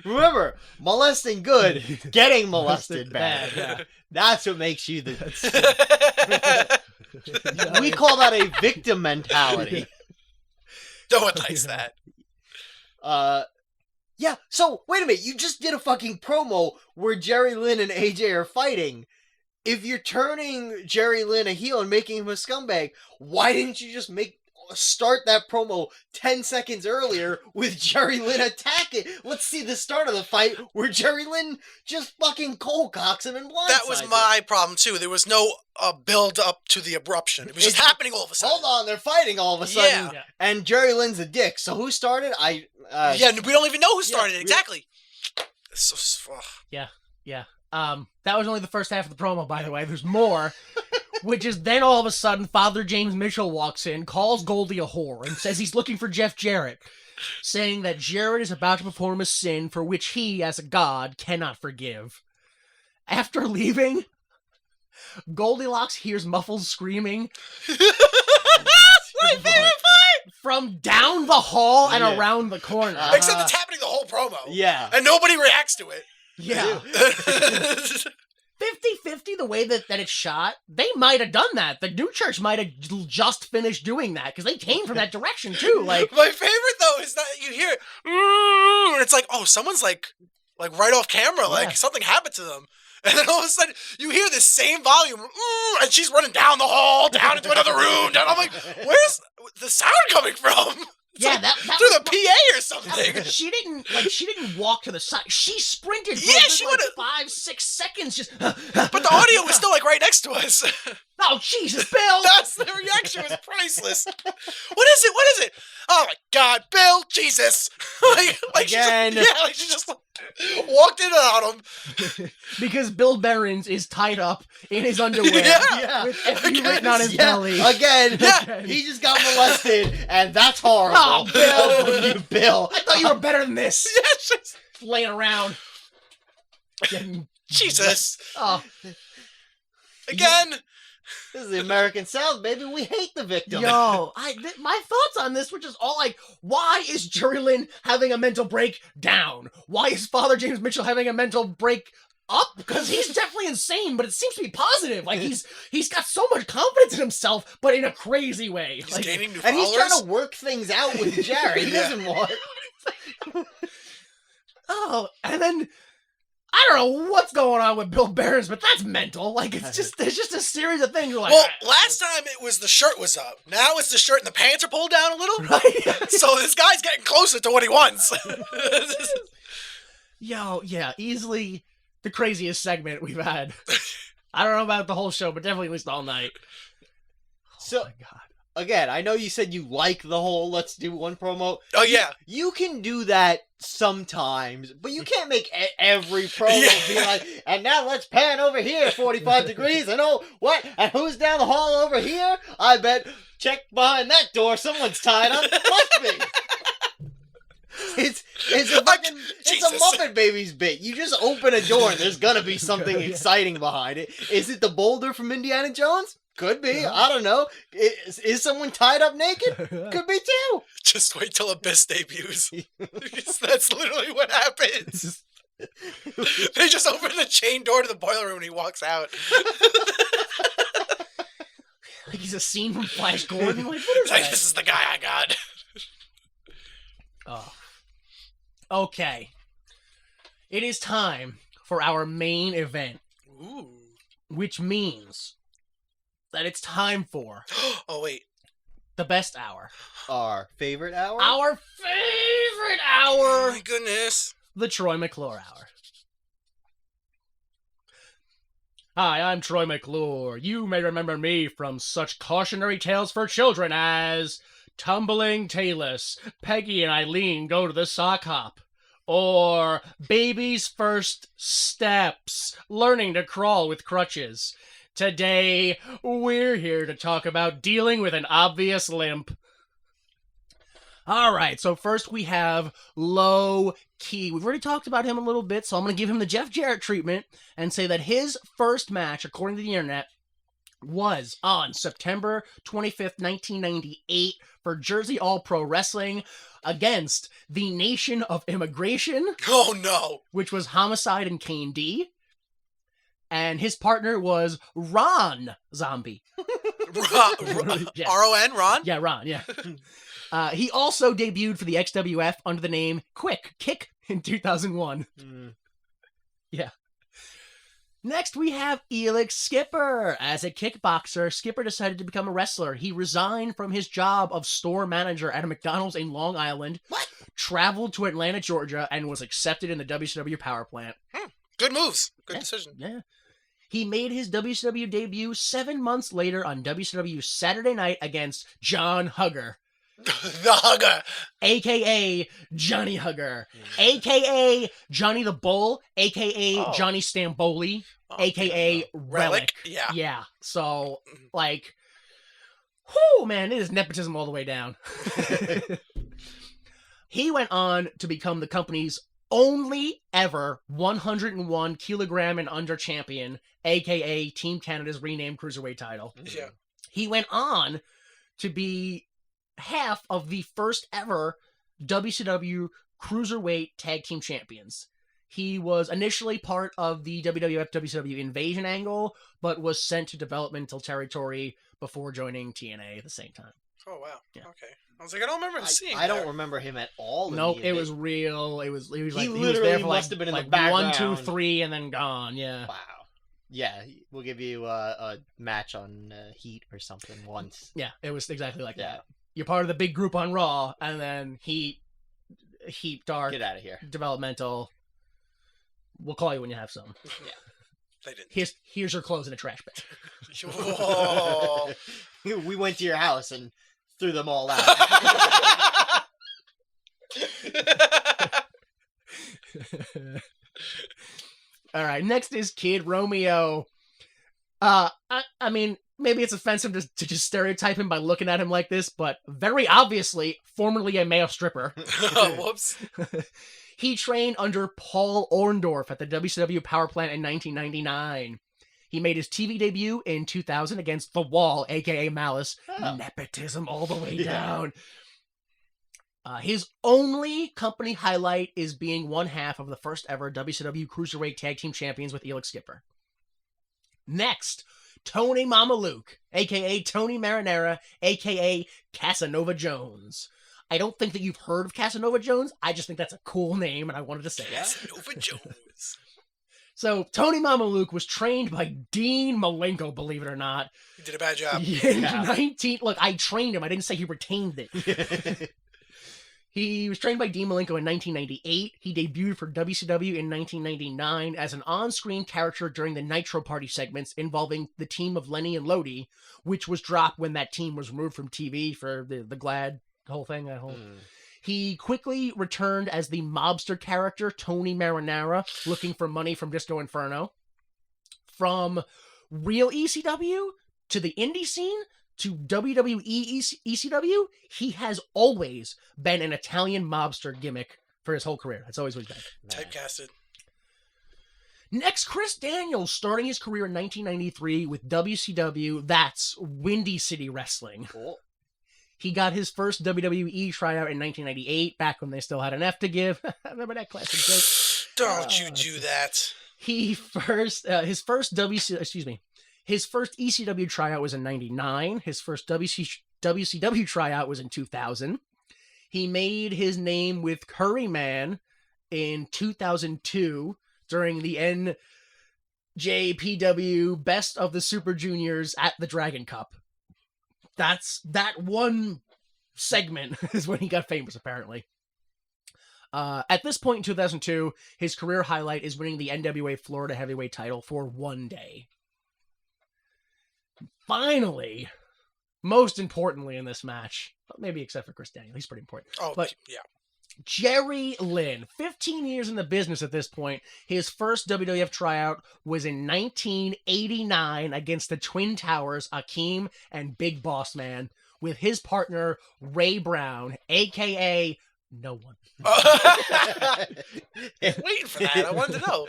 Remember, molesting good, getting molested bad. Yeah. That's what makes you the... We call that a victim mentality. No one likes that. Yeah, so, wait a minute. You just did a fucking promo where Jerry Lynn and AJ are fighting. If you're turning Jerry Lynn a heel and making him a scumbag, why didn't you just make start that promo 10 seconds earlier with Jerry Lynn attacking. Let's see the start of the fight where Jerry Lynn just fucking cold cocks him and blindsides That was my problem too. There was no build up to the eruption. It was just happening all of a sudden. Hold on, they're fighting all of a sudden. Yeah. And Jerry Lynn's a dick. So who started? Yeah, we don't even know who started it. Exactly. Yeah. That was only the first half of the promo, by the way. There's more, which is then all of a sudden Father James Mitchell walks in, calls Goldie a whore, and says he's looking for Jeff Jarrett, saying that Jarrett is about to perform a sin for which he, as a god, cannot forgive. After leaving, Goldilocks hears muffled screaming My favorite part! from down the hall and Yeah. around the corner. Except it's happening the whole promo. Yeah. And nobody reacts to it. Yeah. 50-50 the way that it's shot. They might have done that. The New Church might have just finished doing that because they came from that direction too. Like, My favorite though is that you hear it, and it's like, oh, someone's like right off camera, like Yeah. something happened to them. And then all of a sudden, you hear this same volume, and she's running down the hall, down into another room. And I'm like, where's the sound coming from? It's yeah, like that through was the PA or something. she didn't walk to the side. She sprinted. For Yeah, a good, she like would've- 5-6 seconds. Just. But the audio was still like right next to us. Oh Jesus, Bill! That's the reaction was priceless. What is it? What is it? Oh my God, Bill, Jesus! like Again. she just walked in on him. Because Bill Behrens is tied up in his underwear. Yeah. With FU Again, written on his Yeah, belly. again, Yeah. he just got molested, and that's horrible. Oh, Bill. You Bill. I thought you were better than this. Yeah, just, Laying around. Getting, Jesus! oh, Again. This is the American South, baby. We hate the victim. yo, my thoughts on this were just all like, why is Jerry Lynn having a mental break down? Why is Father James Mitchell having a mental break up? Because he's definitely insane, but it seems to be positive. Like he's got so much confidence in himself, but in a crazy way. He's Like, gaining new And he's followers. trying to work things out with Jerry. He Yeah. doesn't want. oh, and then I don't know what's going on with Bill Behrens, but that's mental. Like it's just a series of things. You're like, Well, last time it was the shirt was up. Now it's the shirt and the pants are pulled down a little. right? So this guy's getting closer to what he wants. Yo, yeah, easily the craziest segment we've had. I don't know about the whole show, but definitely at least all night. So, Oh my God. again, I know you said you like the whole let's do one promo. Oh yeah. You can do that sometimes, but you can't make every promo Yeah. be like, and now let's pan over here 45 degrees, and oh, what? And who's down the hall over here? I bet, check behind that door, someone's tied up. Must be. It's a fucking, it's Jesus. a Muppet Babies bit. You just open a door and there's gonna be something exciting behind it. Is it the boulder from Indiana Jones? Could be. I don't know. Is someone tied up naked? Could be too. Just wait till Abyss debuts. Because that's literally what happens. They just open the chain door to the boiler room and he walks out. Like he's a scene from Flash Gordon. Like, what is Like, that? this is the guy I got. Oh. Okay. It is time for our main event, Ooh. which means that it's time for Oh, wait. the best hour. Our favorite hour? Our favorite Oh, hour, my goodness. the Troy McClure hour. Hi, I'm Troy McClure. You may remember me from such cautionary tales for children as Tumbling Talus, Peggy and Eileen Go to the Sock Hop, or Baby's First Steps, Learning to Crawl with Crutches. Today, we're here to talk about dealing with an obvious limp. All right, so first we have Low Key. We've already talked about him a little bit, so I'm going to give him the Jeff Jarrett treatment and say that his first match, according to the internet, was on September 25th, 1998 for Jersey All Pro Wrestling against the Nation of Immigration, Oh, no. which was Homicide and Kane D. And his partner was Ron Zombie. Yeah. R-O-N, Ron? Yeah, Ron, yeah. He also debuted for the XWF under the name Kick in 2001. Mm. Next, we have Elix Skipper. As a kickboxer, Skipper decided to become a wrestler. He resigned from his job of store manager at a McDonald's in Long Island, traveled to Atlanta, Georgia, and was accepted in the WCW power plant. Good moves. Good decision. Yeah. He made his WCW debut 7 months later on WCW Saturday Night against John Hugger. The Hugger. A.K.A. Johnny Hugger. A.K.A. Johnny the Bull. A.K.A. Johnny Stamboli. A.K.A. Relic. Yeah. Yeah. So, like, whoo, man, it is nepotism all the way down. He went on to become the company's only ever 101 kilogram and under champion, A.K.A. Team Canada's renamed Cruiserweight title. Yeah. He went on to be half of the first ever WCW Cruiserweight Tag Team Champions. He was initially part of the WWF-WCW Invasion angle, but was sent to developmental territory before joining TNA at the same time. Oh, wow. Yeah. Okay. I was like, I don't remember seeing I don't that. remember him at all. Nope, it was real. He was like, he was literally there for like, must have been in the like 1, 2, background. 3, and then gone. Yeah. Wow. Yeah, we'll give you a match on Heat or something once. Yeah, it was exactly like Yeah. that. You're part of the big group on Raw, and then Heat, Dark, Get out of here. developmental. We'll call you when you have some. They didn't. Here's your clothes in a trash bag. Whoa. We went to your house and threw them all out. All right, next is Kid Romeo. I mean, maybe it's offensive to just stereotype him by looking at him like this, but very obviously, formerly a male stripper. Whoops. He trained under Paul Orndorff at the WCW power plant in 1999. He made his TV debut in 2000 against The Wall, aka Malice. Oh. Nepotism all the way Yeah. down. His only company highlight is being one half of the first ever WCW Cruiserweight Tag Team Champions with Elix Skipper. Next, Tony Mamaluke, aka Tony Marinara, aka Casanova Jones. I don't think that you've heard of Casanova Jones. I just think that's a cool name, and I wanted to say that. Casanova Jones. So, Tony Mamaluke was trained by Dean Malenko, believe it or not. He did a bad job. In Look, I trained him. I didn't say he retained it. He was trained by Dean Malenko in 1998. He debuted for WCW in 1999 as an on-screen character during the Nitro Party segments involving the team of Lenny and Lodi, which was dropped when that team was removed from TV for the Glad whole thing. He quickly returned as the mobster character Tony Marinara, looking for money from Disco Inferno. From real ECW to the indie scene to WWE ECW, he has always been an Italian mobster gimmick for his whole career. That's always what he's been. Typecasted. Next, Chris Daniels, starting his career in 1993 with WCW, that's Windy City Wrestling. Cool. He got his first WWE tryout in 1998, back when they still had an F to give. Remember that classic joke? Don't you do that. His first ECW tryout was in 99. His first WCW tryout was in 2000. He made his name with Curryman in 2002 during the NJPW Best of the Super Juniors at the Dragon Cup. That one segment is when he got famous, apparently. At this point in 2002, his career highlight is winning the NWA Florida Heavyweight title for one day. Finally, most importantly in this match, maybe except for Chris Daniel, he's pretty important. Oh, but yeah. Jerry Lynn, 15 years in the business at this point. His first WWF tryout was in 1989 against the Twin Towers, Akeem and Big Boss Man, with his partner Ray Brown, a.k.a. no one. Waiting for that. I wanted to know.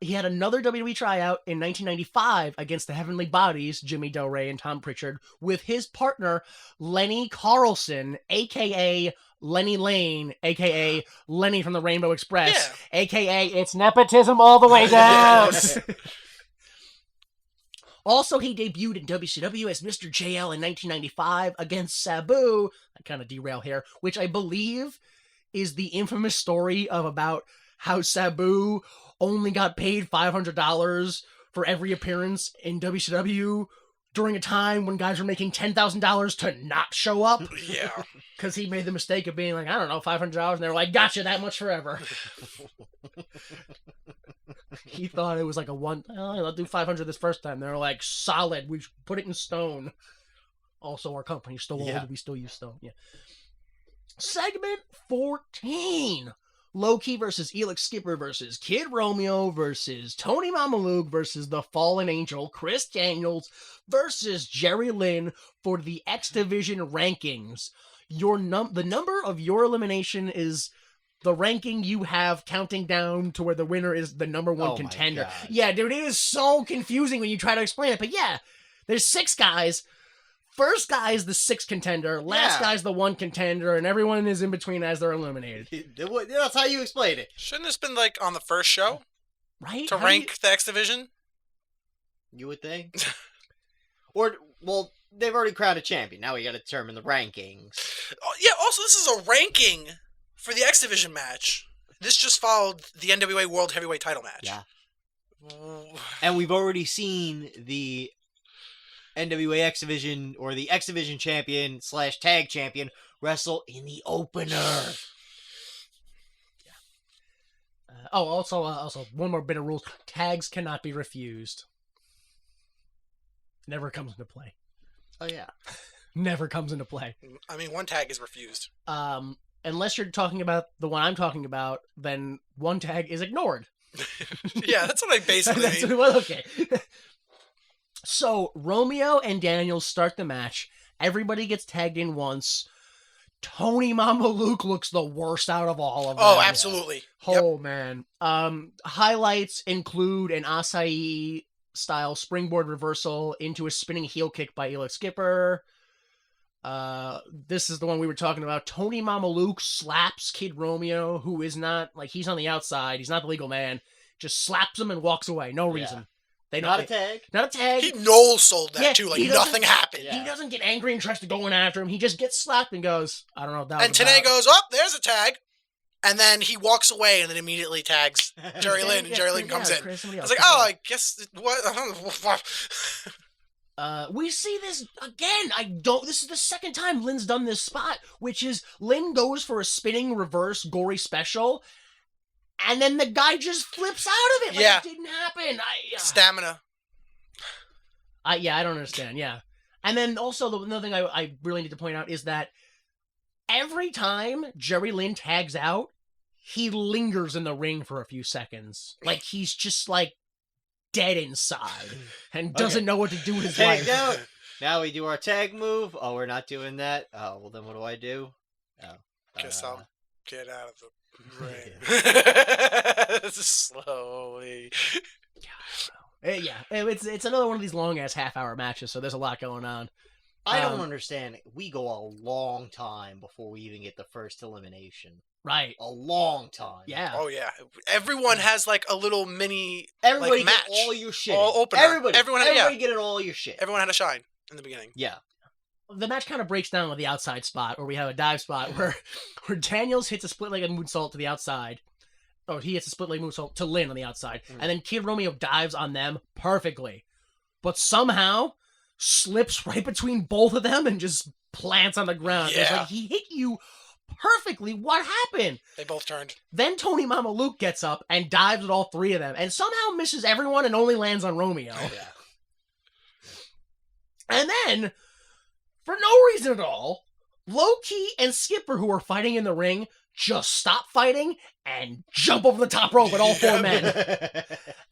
He had another WWE tryout in 1995 against the Heavenly Bodies, Jimmy Del Rey and Tom Pritchard, with his partner Lenny Carlson, aka Lenny Lane, aka Lenny from the Rainbow Express, aka it's nepotism all the way down. Yes. Also, he debuted in WCW as Mr. JL in 1995 against Sabu. I kind of derail here, which I believe is the infamous story of about how Sabu only got paid $500 for every appearance in WCW during a time when guys were making $10,000 to not show up. Yeah. Because he made the mistake of being like, I don't know, $500, and they were like, gotcha, that much forever. He thought it was like I'll do 500 this first time. They were like, solid, we put it in stone. Also, our company's still old, we still use stone. Yeah. Segment 14. Low-Key versus Elix Skipper versus Kid Romeo versus Tony Mamaluke versus the Fallen Angel, Chris Daniels versus Jerry Lynn for the X Division rankings. The number of your elimination is the ranking you have counting down to where the winner is the number one contender. Yeah, dude, it is so confusing when you try to explain it. But yeah, there's 6 guys. First guy is the 6th contender. Last guy's the 1 contender, and everyone is in between as they're eliminated. That's how you explain it. Shouldn't this been like on the first show? Right? To rank the X Division? You would think. Well, they've already crowned a champion. Now we got to determine the rankings. Oh, yeah, also this is a ranking for the X Division match. This just followed the NWA World Heavyweight title match. Yeah. And we've already seen the NWA X Division or the X Division champion / tag champion wrestle in the opener. Also, one more bit of rules. Tags cannot be refused. Never comes into play. Oh, yeah. Never comes into play. I mean, 1 tag is refused. Unless you're talking about the one I'm talking about, then 1 tag is ignored. Yeah, that's what I basically mean. Well, okay. So, Romeo and Daniels start the match. Everybody gets tagged in once. Tony Mamaluke looks the worst out of all of them. Oh, absolutely. Oh, man. Highlights include an Asai-style springboard reversal into a spinning heel kick by Elix Skipper. This is the one we were talking about. Tony Mamaluke slaps Kid Romeo, who is not, he's on the outside. He's not the legal man. Just slaps him and walks away. No reason. Not a tag. Not a tag. He no-sold that, too. Nothing happened. He doesn't get angry and tries to go in after him. He just gets slapped and goes, I don't know what that was about. And Tenay goes, oh, there's a tag. And then he walks away and then immediately tags Jerry Lynn, and Jerry Lynn comes in. I was like, I guess, what? We see this again. This is the 2nd time Lynn's done this spot, which is Lynn goes for a spinning reverse gory special, and then the guy just flips out of it. It didn't happen. Stamina. I don't understand. Yeah. And then also another thing I really need to point out is that every time Jerry Lynn tags out, he lingers in the ring for a few seconds. He's just dead inside and doesn't know what to do with his life. Out. Now we do our tag move. Oh, we're not doing that. Oh, well then what do I do? Guess I'll get out of the ring. Slowly. Yeah, it's another one of these long ass half-hour matches, so there's a lot going on. I don't understand. We go a long time before we even get the first elimination. Right. A long time. Yeah. Oh, yeah. Everyone has a little mini Everybody match. Get all your shit. All opener. Everybody get all your shit. Everyone had a shine in the beginning. Yeah. The match kind of breaks down with the outside spot, where we have a dive spot where Daniels hits a split-legged moonsault to the outside. Oh, he hits a split-legged moonsault to Lynn on the outside. And then Kid Romeo dives on them perfectly. But somehow slips right between both of them and just plants on the ground. Yeah. It's he hit you perfectly. What happened? They both turned. Then Tony Mamaluke gets up and dives at all 3 of them and somehow misses everyone and only lands on Romeo. Yeah. And then, for no reason at all, Low-Key and Skipper, who are fighting in the ring, just stop fighting and jump over the top rope at all 4 men.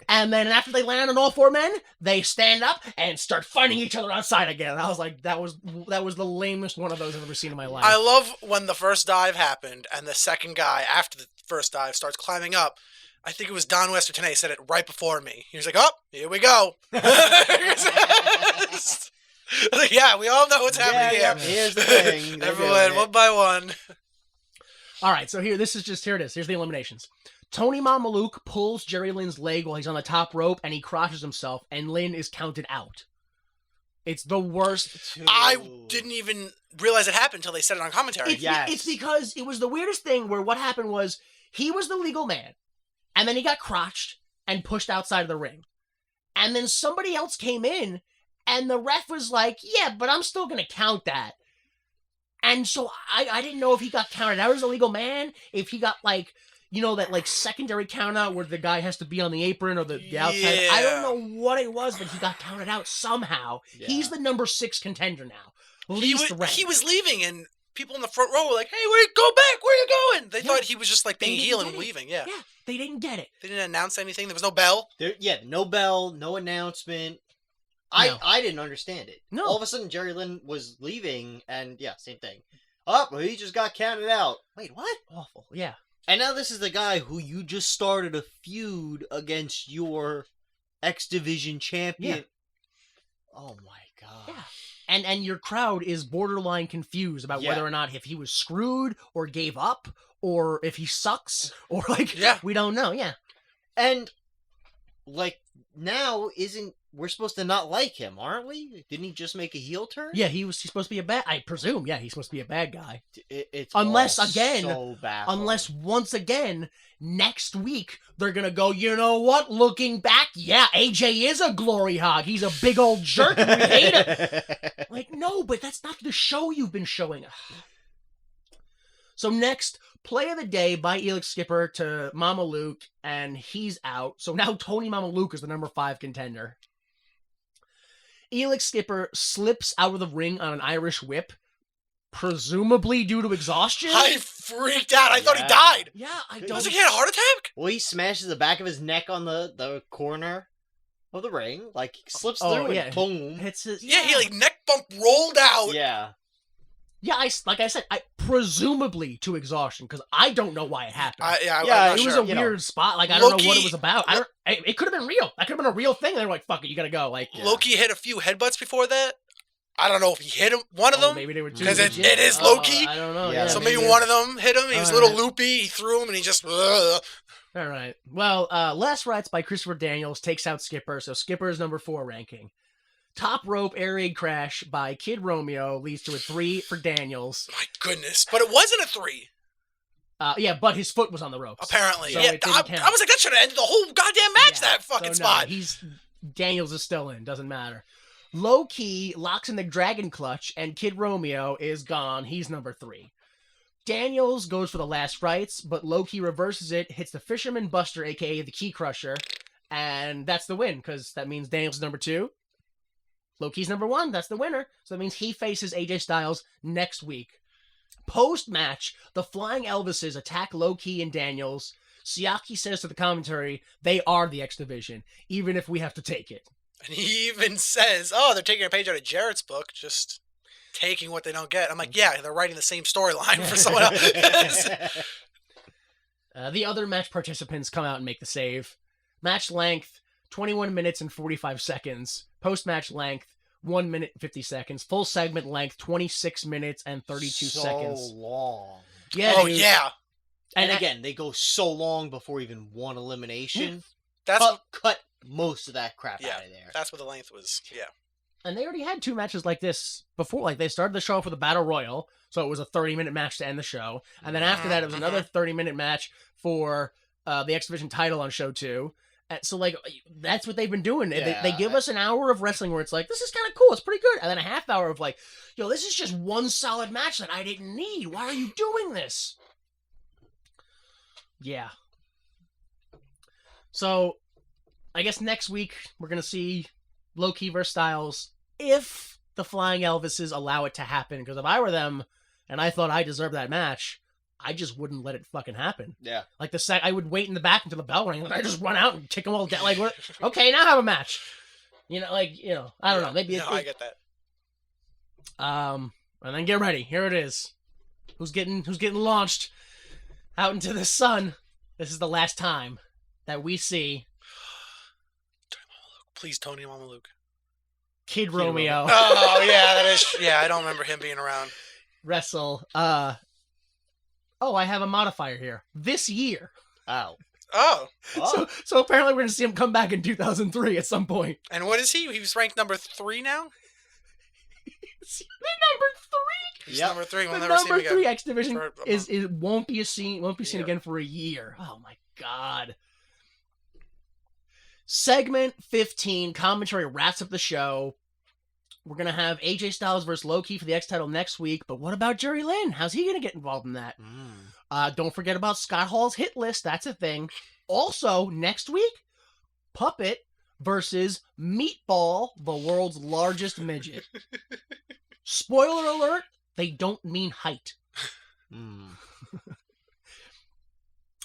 And then after they land on all 4 men, they stand up and start fighting each other outside again. I was like, that was the lamest one of those I've ever seen in my life. I love when the first dive happened and the second guy after the first dive starts climbing up. I think it was Don Wester Tenay said it right before me. He was like, oh, here we go. Yeah, we all know what's happening here. Here's the thing. Everyone, one by one. All right, so here it is. Here's the eliminations. Tony Mamaluke pulls Jerry Lynn's leg while he's on the top rope, and he crotches himself, and Lynn is counted out. It's the worst. I didn't even realize it happened until they said it on commentary. It's because it was the weirdest thing where what happened was he was the legal man. And then he got crotched and pushed outside of the ring. And then somebody else came in, and the ref was like, yeah, but I'm still going to count that. And so I didn't know if he got counted out as a legal man, if he got, like, you know, that, like, secondary count out where the guy has to be on the apron or the outside. Yeah. I don't know what it was, but he got counted out somehow. Yeah. He's the number 6 contender now. He Least was, ranked. he was leaving, and people in the front row were like, hey, go back, where are you going? They thought he was just, like, being They a didn't heel get and it. leaving, yeah. Yeah, they didn't get it. They didn't announce anything. There was no bell. No bell, no announcement. No. I didn't understand it. No. All of a sudden, Jerry Lynn was leaving, and yeah, same thing. Oh, well, he just got counted out. Wait, what? Awful, yeah. And now this is the guy who you just started a feud against your X Division champion. Yeah. Oh my god. Yeah. And your crowd is borderline confused about Yeah. whether or not if he was screwed or gave up or if he sucks or like Yeah. we don't know. Yeah. And like now we're supposed to not like him, aren't we? Didn't he just make a heel turn? Yeah, he's supposed to be a bad I presume, yeah, he's supposed to be a bad guy. It's Unless, all again, so baffling. Unless once again next week they're going to go, "You know what? Looking back, yeah, AJ is a glory hog. He's a big old jerk and we hate him." Like, no, but that's not the show you've been showing us. So next, play of the day by Elix Skipper to Mama Luke, and he's out. So now Tony Mama Luke is the number 5 contender. Elix Skipper slips out of the ring on an Irish whip, presumably due to exhaustion. I freaked out. I thought he Yeah. died. Yeah, I I don't. was like, he had a heart attack? Well, he smashes the back of his neck on the corner of the ring, like he slips Oh, through yeah. and boom. It's his, Yeah, he like neck bump rolled out. Yeah. Yeah, like I said, presumably to exhaustion because I don't know why it happened. Yeah, I'm not It was sure. a weird spot. Like I don't know what it Loki- was about. It could have been real. That could have been a real thing. They were like, "Fuck it, you gotta go." Like, Yeah. Loki hit a few headbutts before that. I don't know if he hit him, one of them. maybe they were too 'Cause it legit. is Loki. I don't know. Yeah, Yeah, So maybe maybe one of them hit him. He was a little Alright. loopy. He threw him and he just. All right. Well, Last Rights by Christopher Daniels takes out Skipper, so Skipper is number 4 ranking. Top Rope Air Raid Crash by Kid Romeo leads to a 3 for Daniels. My goodness. But it wasn't a 3, Yeah, but his foot was on the ropes. apparently. So Yeah, it didn't I count. was like, that should have ended the whole goddamn match, Yeah, that fucking so no, spot. Daniels is still in, doesn't matter. Low Key locks in the Dragon Clutch, and Kid Romeo is gone. He's number 3. Daniels goes for the Last Rights, but Low Key reverses it, hits the Fisherman Buster, aka the Key Crusher, and that's the win, because that means Daniels is number 2. Low Key's number 1, that's the winner. So that means he faces AJ Styles next week. Post-match, the Flying Elvises attack Low Key and Daniels. Siaki says to the commentary, they are the X Division, even if we have to take it. And he even says, oh, they're taking a page out of Jarrett's book, just taking what they don't get. I'm like, yeah, they're writing the same storyline for someone else. The other match participants come out and make the save. Match length, 21 minutes and 45 seconds. Post-match length, 1 minute and 50 seconds. Full segment length, 26 minutes and 32 seconds. So long. Yeah, Oh, dude. yeah. And I- again, they go so long before even one elimination. That's Cut most of that crap Yeah. out of there. that's what the length was. Yeah. And they already had 2 matches like this before. Like, they started the show off with a Battle Royal, so it was a 30-minute match to end the show. And then after that, it was another 30-minute match for the X Division title on show 2. And so, like, that's what they've been doing. They Yeah. give us an hour of wrestling where it's like, this is kind of cool. It's pretty good. And then a half hour of like, yo, this is just one solid match that I didn't need. Why are you doing this? Yeah. So, I guess next week we're going to see Low Key versus Styles if the Flying Elvises allow it to happen. Because if I were them and I thought I deserved that match, I just wouldn't let it fucking happen. Yeah. Like I would wait in the back until the bell rang, and I just run out and kick them all down. Like, what? Okay, now have a match. You know, I don't know. Maybe No, I get that. and then get ready. Here it is. Who's getting launched out into the sun? This is the last time that we see Please, Tony Mama Luke. Kid Romeo Oh, yeah, that is. Yeah, I don't remember him being around. wrestle. Oh, I have a modifier here. This year. Ow. Oh, So apparently we're gonna see him come back in 2003 at some point. and what is he? He was ranked number 3 now? The number 3. He's Yep. number 3. We'll The never see him number again. 3 X Division For a is won't be seen year. again for a year. Oh my god. Segment 15, commentary wraps up the show. We're going to have AJ Styles versus Low-Ki for the X title next week, but what about Jerry Lynn? How's he going to get involved in that? Don't forget about Scott Hall's hit list. That's a thing. Also, next week, Puppet versus Meatball, the world's largest midget. Spoiler alert, they don't mean height.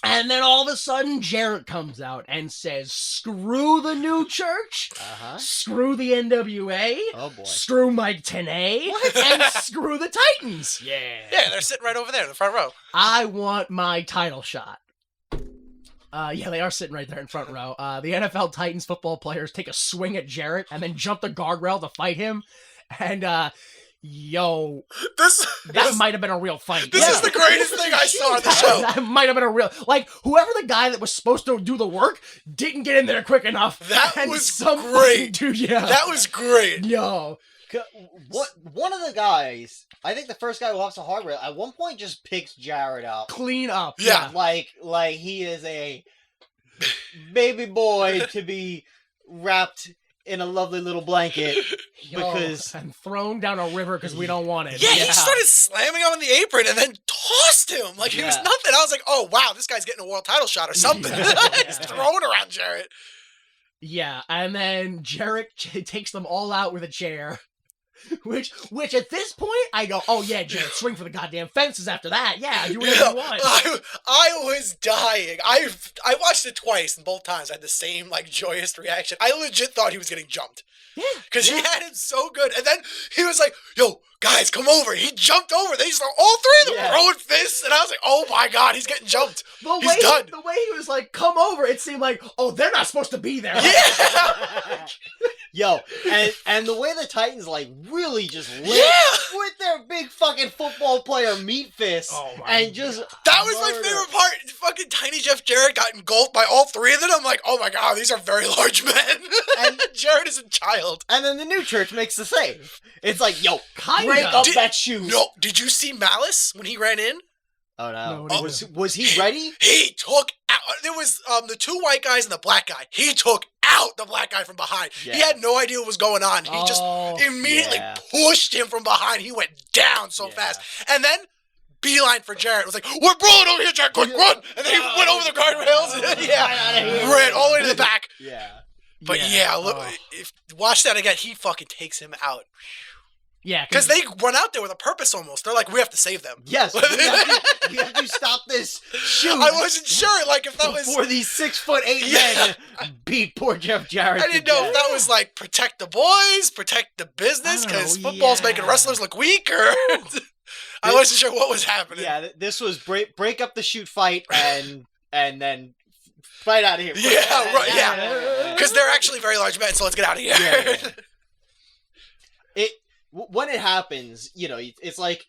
And then all of a sudden, Jarrett comes out and says, screw the new church, screw the NWA, screw Mike Tenay, and screw the Titans. Yeah, they're sitting right over there in the front row. I want my title shot. Yeah, they are sitting right there in front row. The NFL Titans football players take a swing at Jarrett and then jump the guardrail to fight him. And, that might have been a real fight. This is the greatest thing I saw on the show. That might have been a real, like, whoever the guy that was supposed to do the work didn't get in there quick enough. That was great. Dude, yeah. That was great. Yo. One of the guys, I think the first guy who walks the hard rail, at one point just picks Jarrett up. Clean up. Yeah. Like he is a baby boy to be wrapped in a lovely little blanket and thrown down a river because we don't want it. Yeah, he started slamming him on the apron and then tossed him like he was nothing. I was like, oh wow, this guy's getting a world title shot or something. He's throwing around Jarrett. Yeah, and then Jarrett takes them all out with a chair. Which at this point, I go, oh yeah, Jarrett, swing for the goddamn fences after that. Yeah, do whatever you want. I was dying. I watched it twice, and both times I had the same, like, joyous reaction. I legit thought he was getting jumped. Yeah. Because he had it so good. And then he was like, yo, guys, come over. He jumped over. They saw all three of them throwing fists, and I was like, oh my god, he's getting jumped. He's done. The way he was like, come over, it seemed like, oh, they're not supposed to be there. Yeah. Yo, and the way the Titans, like, really just lit with their big fucking football player meat fist. Oh my and just that was my favorite part. Fucking Tiny Jeff Jarrett got engulfed by all three of them. I'm like, oh my god, these are very large men. And Jarrett is a child. And then the new church makes the save. It's like, yo, Kinda. break up that shoe. No, did you see Malice when he ran in? Oh no. No, Was he ready? He took out, there was the two white guys and the black guy. He took out the black guy from behind. Yeah. He had no idea what was going on. He just immediately pushed him from behind. He went down so fast. And then beeline for Jarrett. It was like, we're brawling over here, Jarrett, quick, run! And then he went over the guardrails and ran all the way to the back. Yeah. But look, watch that again. He fucking takes him out. Yeah, because they run out there with a purpose almost. They're like, we have to save them. Yes, we have to stop this shoot. I wasn't sure, like, if that was before these 6'8" men beat poor Jeff Jarrett. I didn't know if that was like protect the boys, protect the business, because football's making wrestlers look weak, or I wasn't sure what was happening. Yeah, this was break up the shoot fight and then fight out of here. Yeah, right. Yeah, because they're actually very large men, so let's get out of here. Yeah. When it happens, you know, it's like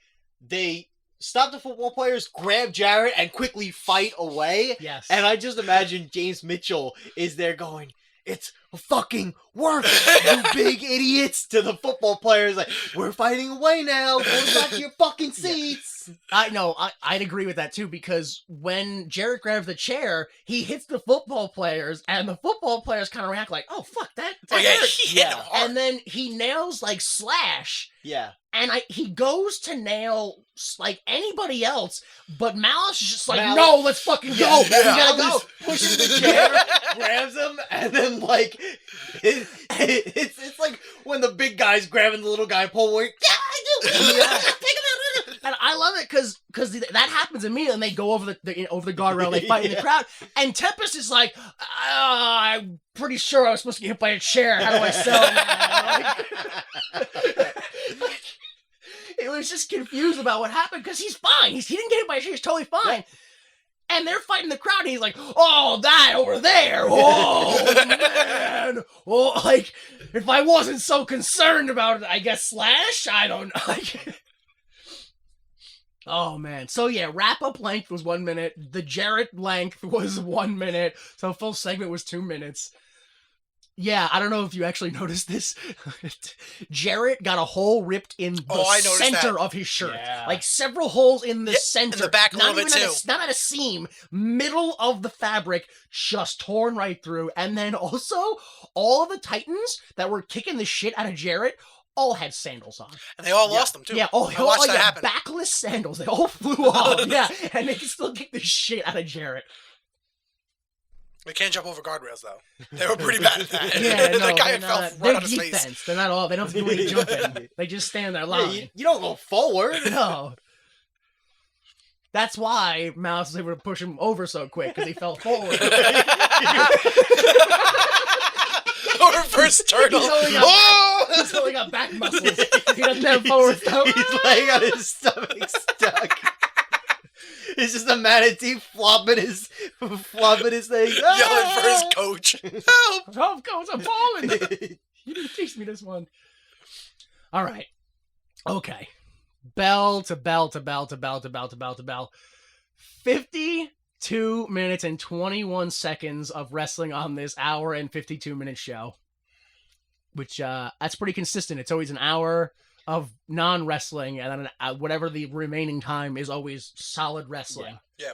they stop the football players, grab Jarrett, and quickly fight away. Yes. And I just imagine James Mitchell is there going, it's fucking work, you big idiots, to the football players. Like, we're fighting away now. Go back to your fucking seats. I know. I'd agree with that too, because when Jarrett grabs the chair, he hits the football players, and the football players kind of react like, "Oh fuck, that hurt." He hit him hard. And then he nails like Slash. Yeah. And he goes to nail like anybody else, but Malice is just like, no, let's fucking go. Yeah. We gotta go. Pushes the chair, grabs him, and then like it's like when the big guy's grabbing the little guy, pull away. And I love it because that happens immediately, and they go over the guardrail, they fight in the crowd, and Tempest is like, I'm pretty sure I was supposed to get hit by a chair. How do I sell now? It was just confused about what happened because he's fine. He didn't get hit by a chair. He's totally fine. Yeah. And they're fighting the crowd, and he's like, oh, that over there. Oh, man. Oh, like, if I wasn't so concerned about it, I guess Slash? I don't know. Oh, man. So, yeah, wrap-up length was 1 minute. The Jarrett length was 1 minute. So, full segment was 2 minutes. Yeah, I don't know if you actually noticed this. Jarrett got a hole ripped in the I noticed center that. of his shirt. Yeah. Like several holes in the Yeah, center. in the back a not little bit even too. not at a seam. Middle of the fabric, just torn right through. And then also, all of the Titans that were kicking the shit out of Jarrett all had sandals on. And they all Yeah. lost them, too. Yeah, I watched that happen. backless sandals. They all flew off. Yeah, and they can still kick the shit out of Jarrett. They can't jump over guardrails, though. They were pretty bad at that. Yeah, no, the guy they're fell not. right They're on his face. defense. They're not all. They don't have to do any jumping. They just stand there Yeah, lying. you don't go forward. No. That's why Mouse was able to push him over so quick, because he fell forward. Or reverse turtle. He's only got- Oh! He's only got back muscles. He doesn't have forward stuff. He's laying on his stomach stuck. It's just a manatee flopping his thing. Yelling for his coach. Help! Oh, coach, I'm falling. You didn't teach me this one. All right. Okay. Bell to bell to bell to bell to bell to bell to bell. 52 minutes and 21 seconds of wrestling on this hour and 52-minute show. Which, that's pretty consistent. It's always an hour of non-wrestling, and then whatever the remaining time is always solid wrestling. Yeah.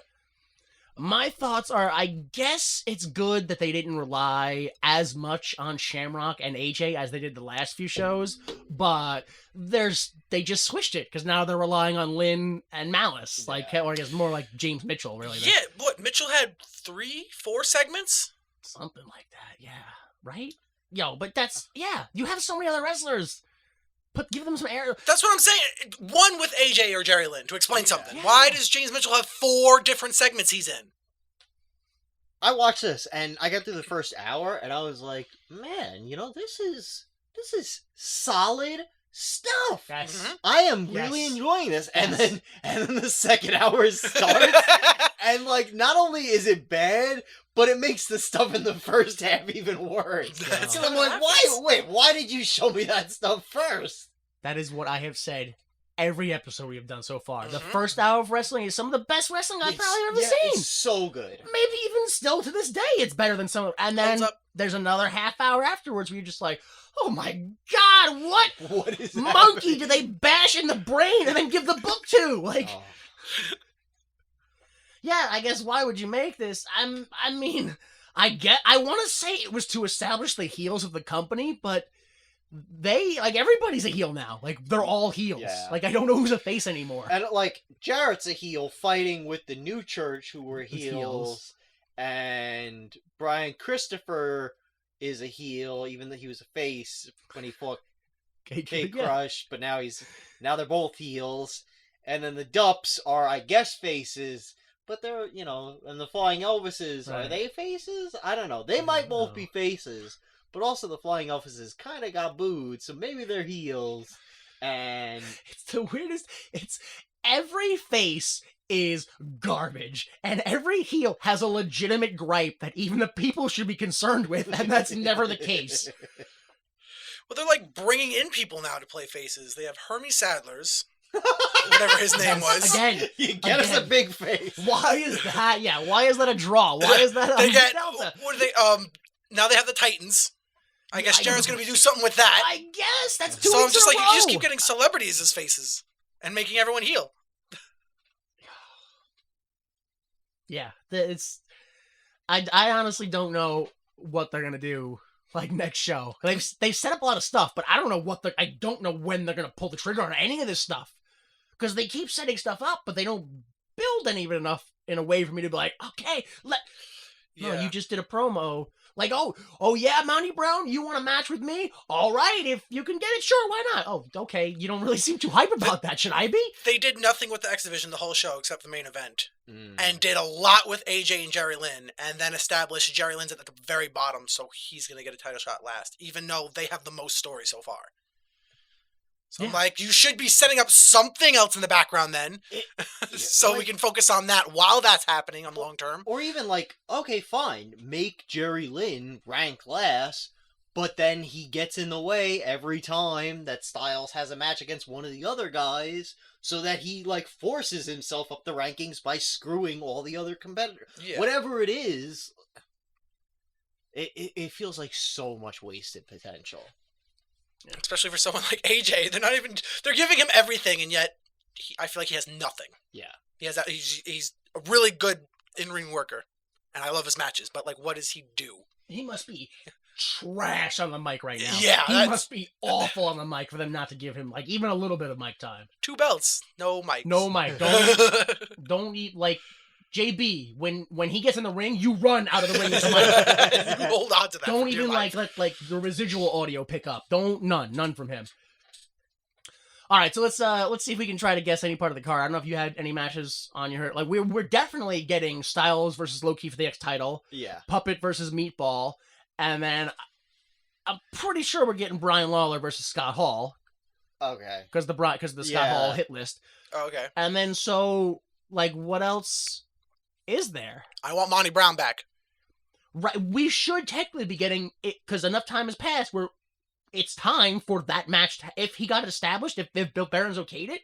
My thoughts are, I guess it's good that they didn't rely as much on Shamrock and AJ as they did the last few shows, but they just switched it, because now they're relying on Lynn and Malice, or I guess more like James Mitchell, really. Yeah, what? Mitchell had 3-4 segments? Something like that, yeah. Right? Yo, but you have so many other wrestlers. Give them some air. That's what I'm saying. One with AJ or Jerry Lynn to explain something. Yeah. Why does James Mitchell have 4 different segments he's in? I watched this and I got through the first hour and I was like, man, this is solid stuff. Yes. Mhm. I am Yes. really enjoying this. And Yes. then the second hour starts and like not only is it bad, but it makes the stuff in the first half even worse. That's So what I'm like, happens. why did you show me that stuff first? That is what I have said every episode we have done so far. The Mhm. first hour of wrestling is some of the best wrestling I've probably ever seen. It's so good. Maybe even still to this day, it's better than some. And then Holds up. there's another half hour afterwards where you're just like, oh my god, what What is monkey did they bash in the brain and then give the book to? Like, Oh. yeah, I guess why would you make this? I want to say it was to establish the heels of the company, but everybody's a heel now. Like, they're all heels. Yeah. Like, I don't know who's a face anymore. And like Jarrett's a heel fighting with the New Church who were Who's heels, heels. and Brian Christopher is a heel, even though he was a face when he fought K Yeah. Crush, but now they're both heels. And then the Dups are, I guess, faces, but they're, and the Flying Elvises, are Right. they faces? I don't know. They might both know. be faces, but also the Flying Elvises kind of got booed, so maybe they're heels. And It's the weirdest. It's every face is garbage, and every heel has a legitimate gripe that even the people should be concerned with, and that's never the case. Well, they're like bringing in people now to play faces. They have Hermes Sadler's, whatever his name was. Again, You get us a Again. big face. why is that? Yeah, why is that a draw? Why is that They a get delta? what are they? Now they have the Titans. I guess I Jarrett's know. gonna do something with that. I guess that's 2 So I'm weeks just in like, a you just row. keep getting celebrities as faces and making everyone heel. Yeah, I honestly don't know what they're gonna do like next show. They've set up a lot of stuff, but I don't know I don't know when they're gonna pull the trigger on any of this stuff, because they keep setting stuff up, but they don't build any of it enough in a way for me to be like, okay, No, you just did a promo. Like, oh yeah, Monty Brown, you want a match with me? All right, if you can get it, sure, why not? Oh, okay, you don't really seem too hype about that. Should I be? They did nothing with the X Division the whole show except the main event, Mm. and did a lot with AJ and Jerry Lynn, and then established Jerry Lynn's at the very bottom, so he's gonna get a title shot last, even though they have the most story so far. So I'm Yeah. like, you should be setting up something else in the background then, so we like- can focus on that while that's happening on long term. Or even like, okay, fine, make Jerry Lynn rank last, but then he gets in the way every time that Styles has a match against one of the other guys, so that he like forces himself up the rankings by screwing all the other competitors. Yeah. Whatever it is, it feels like so much wasted potential. Especially for someone like AJ, they're giving him everything, and yet I feel like he has nothing. Yeah. He's a really good in-ring worker, and I love his matches. But like, what does he do? He must be trash on the mic right now. Yeah, he must be awful on the mic for them not to give him like even a little bit of mic time. 2 belts, no mics. No mic. Don't eat like JB. When he gets in the ring, you run out of the ring with the mic. You hold on to that. Don't for even dear life. let the residual audio pick up. None from him. All right, so let's see if we can try to guess any part of the card. I don't know if you had any matches on your like we're definitely getting Styles versus Low-Ki for the X title. Yeah. Puppet versus Meatball, and then I'm pretty sure we're getting Brian Lawler versus Scott Hall Okay. because the Scott Hall hit list. Oh, okay. And then so like what else is there? I want Monty Brown back. Right, we should technically be getting it because enough time has passed where it's time for that match. If he got it established, if Bill Barron's okayed it,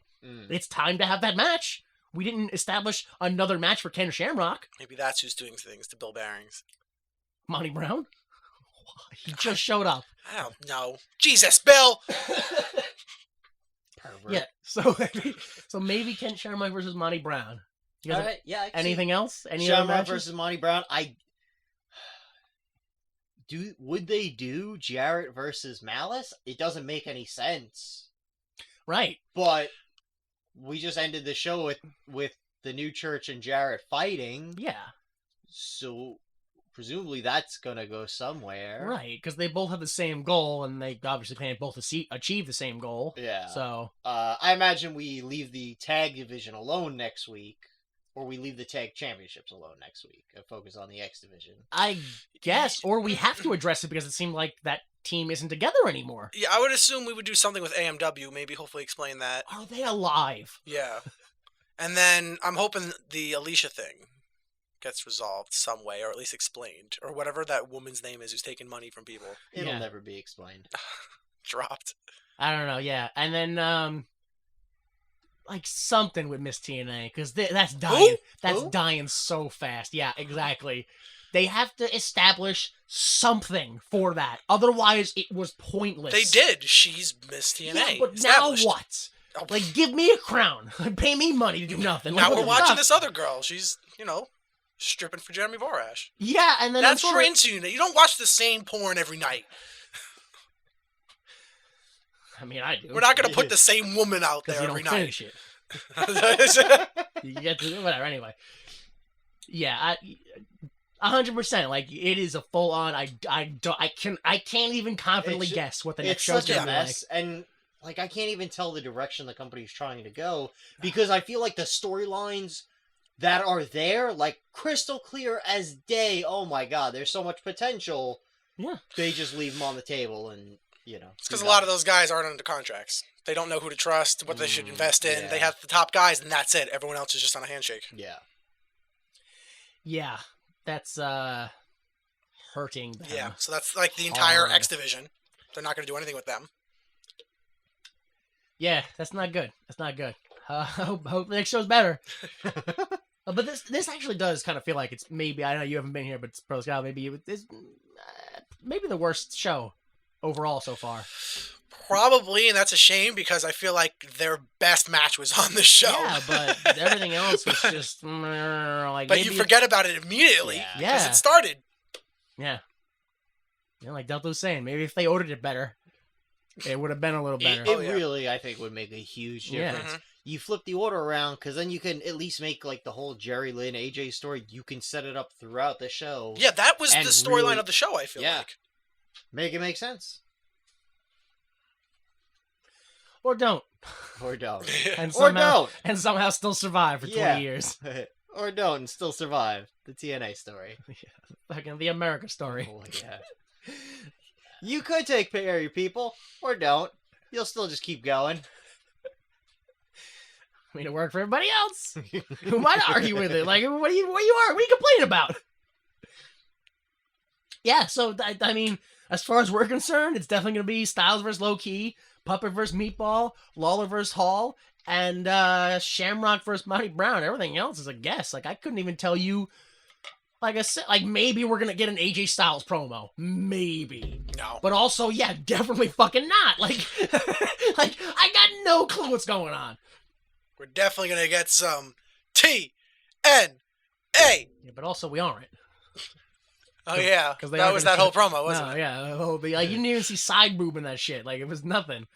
it's time to have that match. We didn't establish another match for Ken Shamrock. Maybe that's who's doing things to Bill Bearings. Monty Brown? He just showed up. I don't know. Jesus, Bill! Pervert. Yeah, so maybe Ken Shamrock versus Monty Brown. You guys All have right. Yeah. I can see anything else? Any other Shamrock matches? versus Monty Brown. Would they do Jarrett versus Malice? It doesn't make any sense. Right. But we just ended the show with the New Church and Jarrett fighting. Yeah. So presumably that's gonna go somewhere. Right, because they both have the same goal, and they obviously can't both achieve the same goal. Yeah. So I imagine we leave the tag division alone next week, or we leave the tag championships alone next week and focus on the X division. I guess, or we have to address it because it seemed like that team isn't together anymore. Yeah, I would assume we would do something with AMW, maybe hopefully explain that. Are they alive? Yeah. And then I'm hoping the Alicia thing gets resolved some way, or at least explained, or whatever that woman's name is who's taking money from people. It'll Yeah. never be explained. Dropped. I don't know. Yeah, and then like something with Miss TNA because that's dying. Who? That's Who? dying so fast. Yeah, exactly. They have to establish something for that. Otherwise, it was pointless. They did. She's Miss TNA. Yeah, but Established. now what? Oh, Like, give me a crown. Pay me money to do nothing. Like, now what we're the watching fuck? this other girl. She's, stripping for Jeremy Vorash. Yeah, and then That's I'm what we're sure... into. You don't watch the same porn every night. I mean, I do. We're not going to put the same woman out because there you every don't night. finish it. You get to whatever. Anyway, yeah, 100%. Like, it is a full on. I can't even confidently It's- guess what the next It's show's such a gonna be like. mess, and like I can't even tell the direction the company's trying to go because I feel like the storylines that are there, like crystal clear as day. Oh my god, there's so much potential. Yeah. They just leave them on the table, and It's because a lot of those guys aren't under contracts. They don't know who to trust, what they should invest in. yeah. They have the top guys, and that's it. Everyone else is just on a handshake. Yeah. Yeah, that's hurting them. Yeah, so that's like the entire Hard. X division. They're not going to do anything with them. Yeah, that's not good. That's not good. Hope the next show's better. But this actually does kind of feel like it's maybe, I know you haven't been here, but it's Pro Scout, maybe it's maybe the worst show overall so far. Probably, and that's a shame because I feel like their best match was on the show. Yeah, but everything else was just like. But maybe you forget about it immediately Yeah. because Yeah. it started. Yeah. Like Delta was saying, maybe if they ordered it better, it would have been a little better. It Oh, yeah. really, I think, would make a huge Yeah. difference. Mhm. You flip the order around because then you can at least make like the whole Jerry Lynn AJ story. You can set it up throughout the show. Yeah, that was And the storyline really- of the show, I feel Yeah. like. Make it make sense, Or don't. or don't, And or somehow, don't. and somehow still survive for 20 Yeah. years. Or don't and still survive the TNA story. Fucking the America story. Oh, yeah. You could take care of your people, or don't. You'll still just keep going. I mean, it worked for everybody else. Who might argue with it? Like, what are you complaining about? Yeah, so I mean, as far as we're concerned, it's definitely gonna be Styles versus Low-Ki, Puppet versus Meatball, Lawler versus Hall, and Shamrock versus Monty Brown. Everything else is a guess. Like, I couldn't even tell you like maybe we're gonna get an AJ Styles promo, maybe. No. But also, yeah, definitely fucking not. Like, like I got no clue what's going on. We're definitely going to get some TNA. Yeah, but also we aren't. Oh, yeah. 'Cause they That aren't was gonna that whole show- promo, wasn't No, it? yeah, like you didn't even see side boob in that shit. Like it was nothing.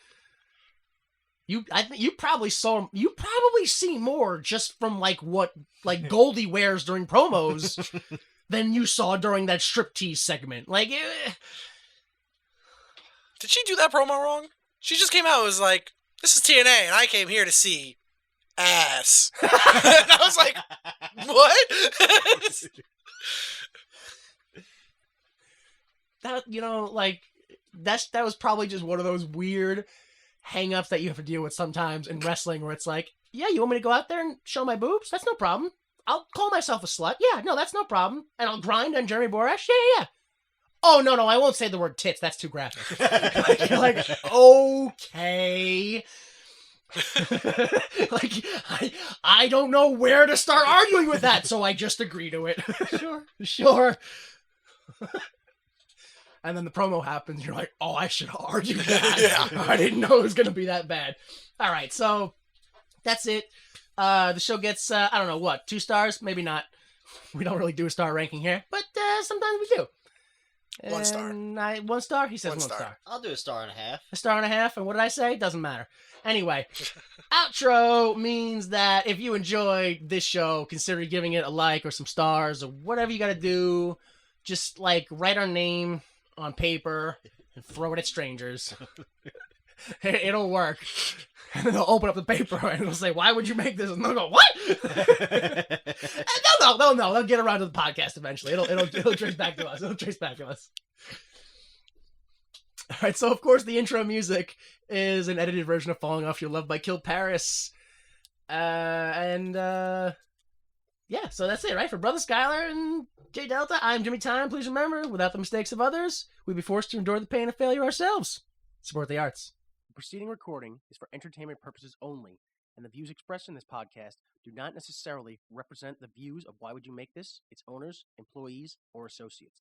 I think you probably see more just from like what like Goldie wears during promos than you saw during that striptease segment. Like, Did she do that promo wrong? She just came out and was like, this is TNA, and I came here to see ass. And I was like, what? that like that was probably just one of those weird hang-ups that you have to deal with sometimes in wrestling, where it's like, yeah, you want me to go out there and show my boobs? That's no problem. I'll call myself a slut. Yeah, no, that's no problem. And I'll grind on Jeremy Borash. Yeah. Oh, no, I won't say the word tits. That's too graphic. You're like, okay. Like, I don't know where to start arguing with that, so I just agree to it. Sure. And then the promo happens, you're like, oh, I should have argued that. Yeah. I didn't know it was going to be that bad. All right, so that's it. The show gets, I don't know, what, 2 stars? Maybe not. We don't really do a star ranking here, but sometimes we do. 1 star. 1 star? He says 1 1 star. star. I'll do a star and a half. A star and a half, and what did I say? Doesn't matter. Anyway, outro means that if you enjoyed this show, consider giving it a like or some stars or whatever you got to do. Just, like, write our name on paper and throw it at strangers. It'll work. And then they'll open up the paper and they'll say, why would you make this? And they'll go, what? And they'll know. They'll get around to the podcast eventually. It'll trace back to us. All right, so of course the intro music is an edited version of Falling Off Your Love by Kill Paris. Yeah, so that's it, right? For Brother Skylar and J Delta, I'm Jimmy Time. Please remember, without the mistakes of others, we'd be forced to endure the pain of failure ourselves. Support the arts. The preceding recording is for entertainment purposes only, and the views expressed in this podcast do not necessarily represent the views of Why Would You Make This, its owners, employees, or associates.